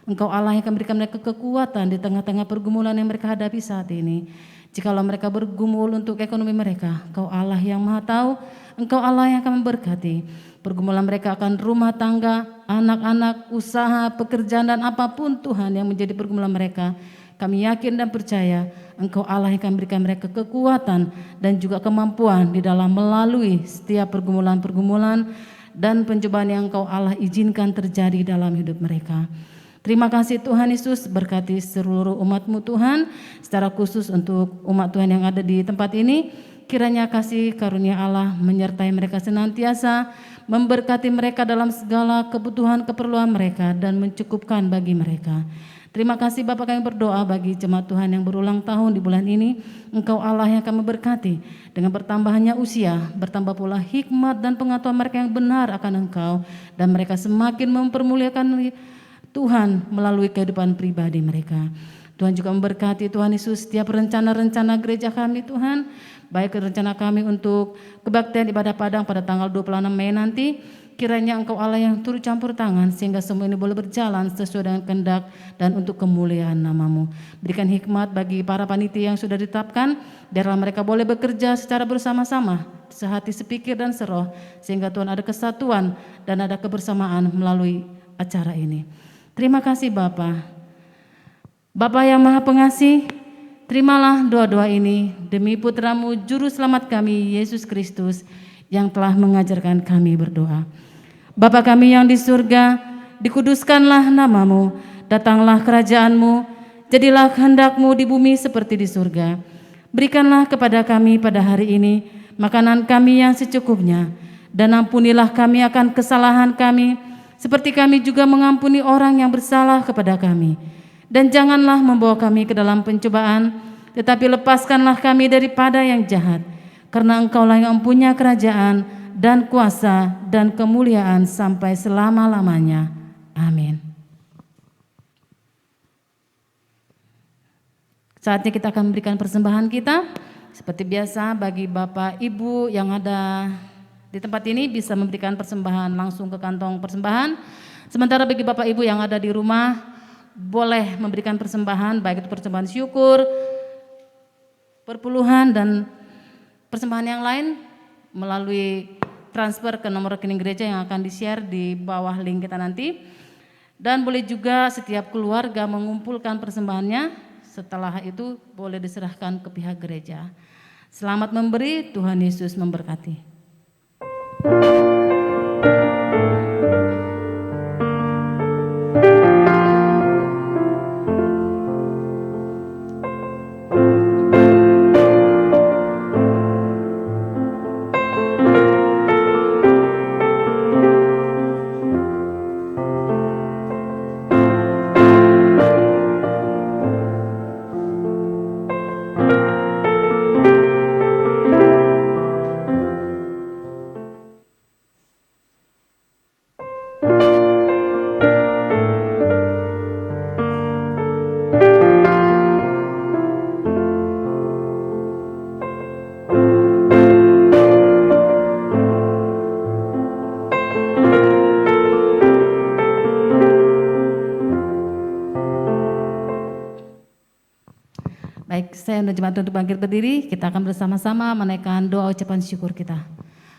Engkau Allah yang akan berikan mereka kekuatan di tengah-tengah pergumulan yang mereka hadapi saat ini. Jikalau mereka bergumul untuk ekonomi mereka, Engkau Allah yang Maha Tahu, Engkau Allah yang akan memberkati. Pergumulan mereka akan rumah tangga, anak-anak, usaha, pekerjaan, dan apapun Tuhan yang menjadi pergumulan mereka. Kami yakin dan percaya Engkau Allah yang akan berikan mereka kekuatan dan juga kemampuan di dalam melalui setiap pergumulan-pergumulan dan pencobaan yang Engkau Allah izinkan terjadi dalam hidup mereka. Terima kasih Tuhan Yesus, berkati seluruh umat-Mu Tuhan, secara khusus untuk umat Tuhan yang ada di tempat ini. Kiranya kasih karunia Allah menyertai mereka senantiasa, memberkati mereka dalam segala kebutuhan keperluan mereka dan mencukupkan bagi mereka. Terima kasih Bapa, kami berdoa bagi jemaat Tuhan yang berulang tahun di bulan ini. Engkau Allah yang kami berkati dengan bertambahnya usia, bertambah pula hikmat dan pengetahuan mereka yang benar akan Engkau, dan mereka semakin mempermuliakan Tuhan melalui kehidupan pribadi mereka. Tuhan juga memberkati Tuhan Yesus setiap rencana-rencana gereja kami Tuhan, baik rencana kami untuk kebaktian ibadah padang pada tanggal 26 Mei nanti. Kiranya Engkau Allah yang turut campur tangan sehingga semua ini boleh berjalan sesuai dengan kehendak dan untuk kemuliaan nama-Mu. Berikan hikmat bagi para panitia yang sudah ditetapkan, biarlah mereka boleh bekerja secara bersama-sama, sehati sepikir dan seroh, sehingga Tuhan ada kesatuan dan ada kebersamaan melalui acara ini. Terima kasih Bapa. Bapa yang Maha Pengasih, terimalah doa-doa ini demi Putra-Mu Juru Selamat kami, Yesus Kristus, yang telah mengajarkan kami berdoa. Bapa kami yang di surga, dikuduskanlah nama-Mu, datanglah kerajaan-Mu, jadilah kehendak-Mu di bumi seperti di surga. Berikanlah kepada kami pada hari ini makanan kami yang secukupnya, dan ampunilah kami akan kesalahan kami, seperti kami juga mengampuni orang yang bersalah kepada kami. Dan janganlah membawa kami ke dalam pencobaan, tetapi lepaskanlah kami daripada yang jahat. Karena Engkaulah yang mempunyai kerajaan dan kuasa dan kemuliaan sampai selama-lamanya. Amin. Saatnya kita akan memberikan persembahan kita. Seperti biasa bagi Bapak Ibu yang ada di tempat ini bisa memberikan persembahan langsung ke kantong persembahan. Sementara bagi Bapak Ibu yang ada di rumah boleh memberikan persembahan, baik itu persembahan syukur, perpuluhan, dan persembahan yang lain melalui transfer ke nomor rekening gereja yang akan di-share di bawah link kita nanti. Dan boleh juga setiap keluarga mengumpulkan persembahannya, setelah itu boleh diserahkan ke pihak gereja. Selamat memberi, Tuhan Yesus memberkati. Baik, saya undang jemaat untuk bangkit berdiri. Kita akan bersama-sama menaikkan doa ucapan syukur kita.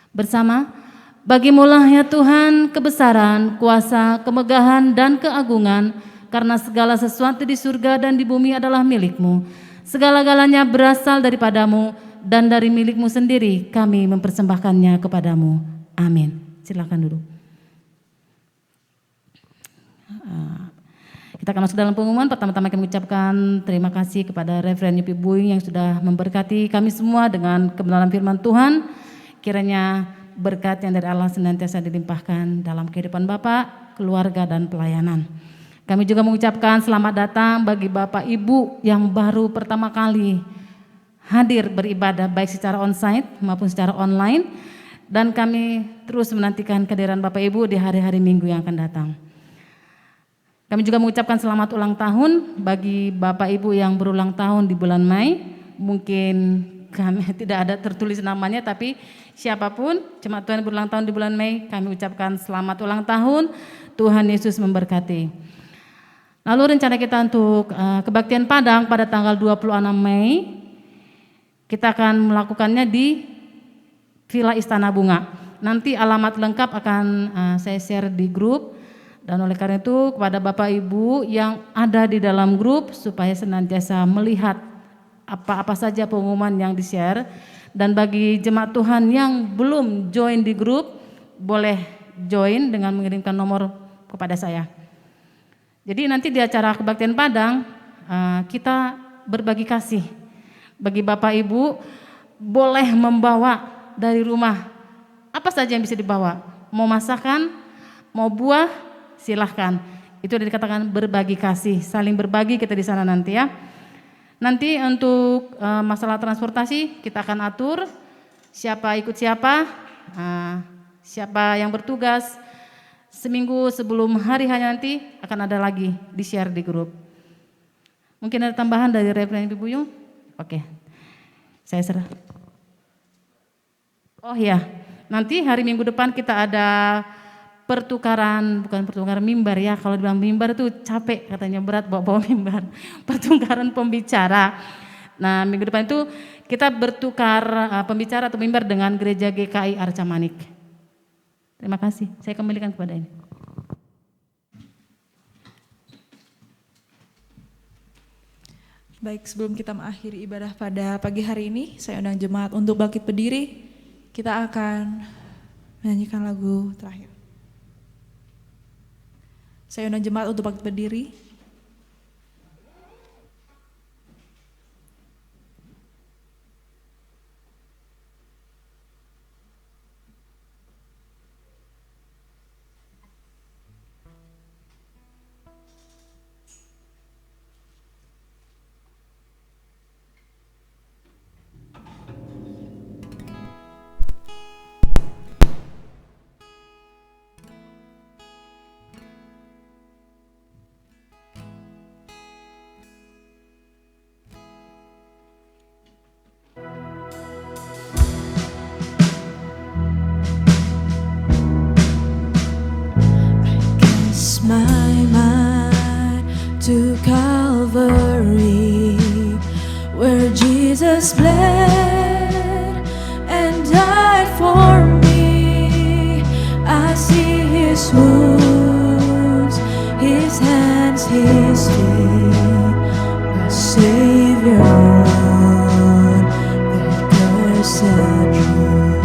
Bersama, Bagimulah ya Tuhan kebesaran, kuasa, kemegahan, dan keagungan, karena segala sesuatu di surga dan di bumi adalah milik-Mu. Segala-galanya berasal daripadamu, dan dari milik-Mu sendiri kami mempersembahkannya kepadamu. Amin. Silakan duduk. Kita akan masuk dalam pengumuman. Pertama-tama kami mengucapkan terima kasih kepada Reverend Yupi Buing yang sudah memberkati kami semua dengan kebenaran firman Tuhan. Kiranya berkat yang dari Allah senantiasa dilimpahkan dalam kehidupan Bapak, keluarga, dan pelayanan. Kami juga mengucapkan selamat datang bagi Bapak Ibu yang baru pertama kali hadir beribadah baik secara onsite maupun secara online. Dan kami terus menantikan kehadiran Bapak Ibu di hari-hari Minggu yang akan datang. Kami juga mengucapkan selamat ulang tahun bagi Bapak Ibu yang berulang tahun di bulan Mei. Mungkin kami tidak ada tertulis namanya, tapi siapapun jemaat Tuhan berulang tahun di bulan Mei, kami ucapkan selamat ulang tahun. Tuhan Yesus memberkati. Lalu rencana kita untuk kebaktian Padang pada tanggal 26 Mei, kita akan melakukannya di Villa Istana Bunga. Nanti alamat lengkap akan saya share di grup. Dan oleh karena itu kepada Bapak Ibu yang ada di dalam grup supaya senantiasa melihat apa-apa saja pengumuman yang di-share. Dan bagi jemaat Tuhan yang belum join di grup, boleh join dengan mengirimkan nomor kepada saya. Jadi nanti di acara kebaktian Padang kita berbagi kasih. Bagi Bapak Ibu boleh membawa dari rumah apa saja yang bisa dibawa. Mau masakan, mau buah, silahkan. Itu udah dikatakan berbagi kasih, saling berbagi kita di sana nanti ya. Nanti untuk masalah transportasi kita akan atur siapa ikut siapa, siapa yang bertugas. Seminggu sebelum hari hanya nanti akan ada lagi di-share di grup. Mungkin ada tambahan dari Reverend Ibu Buyung? Oke, saya serah. Oh ya, nanti hari Minggu depan kita ada bukan pertukaran mimbar ya. Kalau dibilang mimbar itu capek katanya, berat bawa mimbar. Pertukaran pembicara. Nah minggu depan itu kita bertukar pembicara atau mimbar dengan Gereja GKI Arca Manik. Terima kasih, saya kembalikan kepada ini. Baik, sebelum kita mengakhiri ibadah pada pagi hari ini, saya undang jemaat untuk bangkit berdiri. Kita akan menyanyikan lagu terakhir. Saya undang jemaat untuk bangkit berdiri. My mind to Calvary, where Jesus bled and died for me. I see his wounds, his hands, his feet, my Savior on that cursed tree.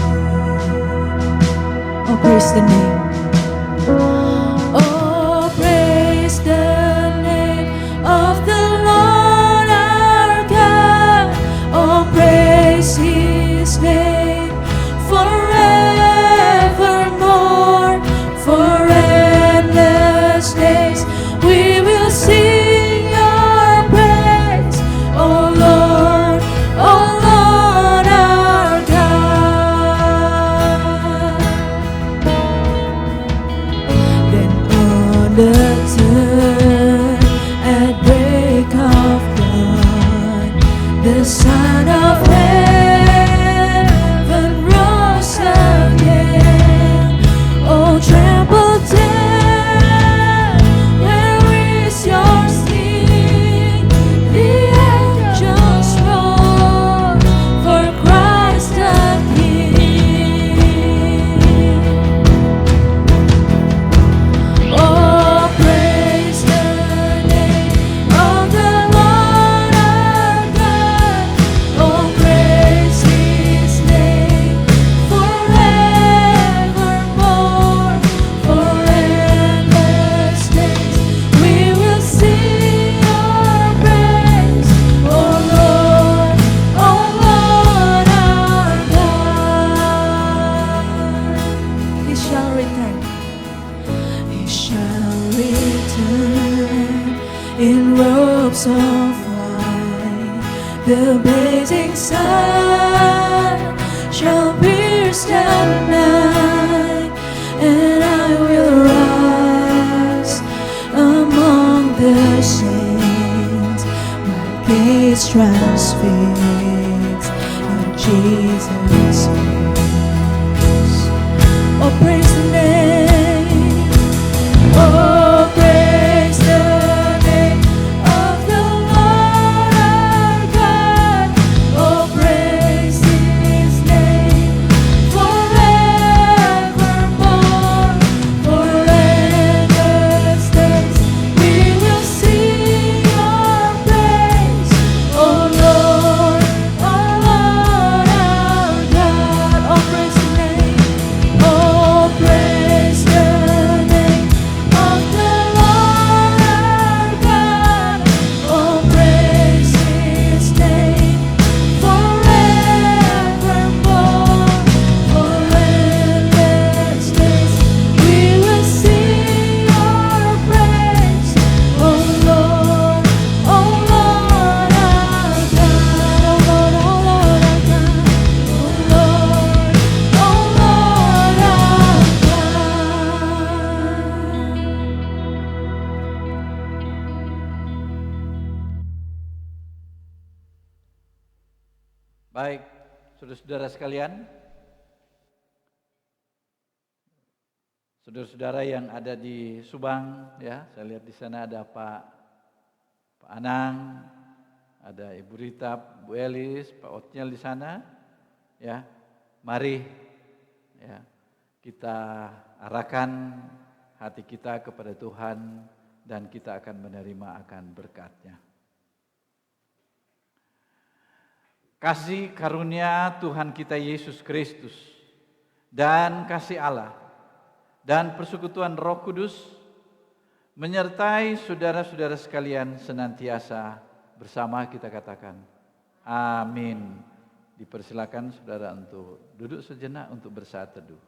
Oh, praise the name. His name forevermore, for endless days we will sing your praise, oh Lord our God. Then on the turn at break of dawn, the Son of Heaven rose again. Oh, trample death, where is your sting? The angels roar for Christ the King. Oh, praise the name of the Lord our God. Oh, praise his name forevermore, for endless days we will sing your praise, oh Lord our God. He shall return. He shall return in robes of white. The blazing sun shall pierce the night, and I will rise among the saints. My gaze transfixed in Jesus' face. Oh, praise the name. Oh, praise the name of the Lord our God. Oh, praise his name forevermore, for endless days we will sing your praise, oh Lord our God. Oh, praise the name. Oh, praise Baik, saudara-saudara sekalian, saudara-saudara yang ada di Subang, ya, saya lihat di sana ada Pak Anang, ada Ibu Rita, Bu Elis, Pak Otniel di sana, ya. Mari, ya, kita arahkan hati kita kepada Tuhan dan kita akan menerima akan berkat-Nya. Kasih karunia Tuhan kita Yesus Kristus dan kasih Allah dan persekutuan Roh Kudus menyertai saudara-saudara sekalian senantiasa bersama, kita katakan amin. Dipersilakan saudara untuk duduk sejenak untuk bersaat teduh.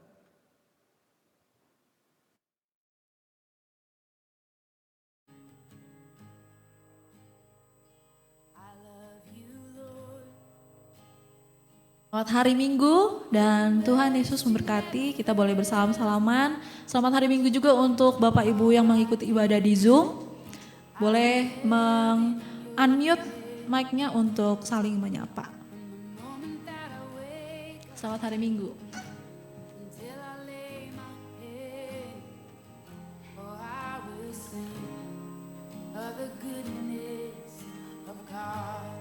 Selamat hari Minggu dan Tuhan Yesus memberkati. Kita boleh bersalam-salaman. Selamat hari Minggu juga untuk Bapak Ibu yang mengikuti ibadah di Zoom. Boleh unmute mic-nya untuk saling menyapa. Selamat hari Minggu. The goodness of God.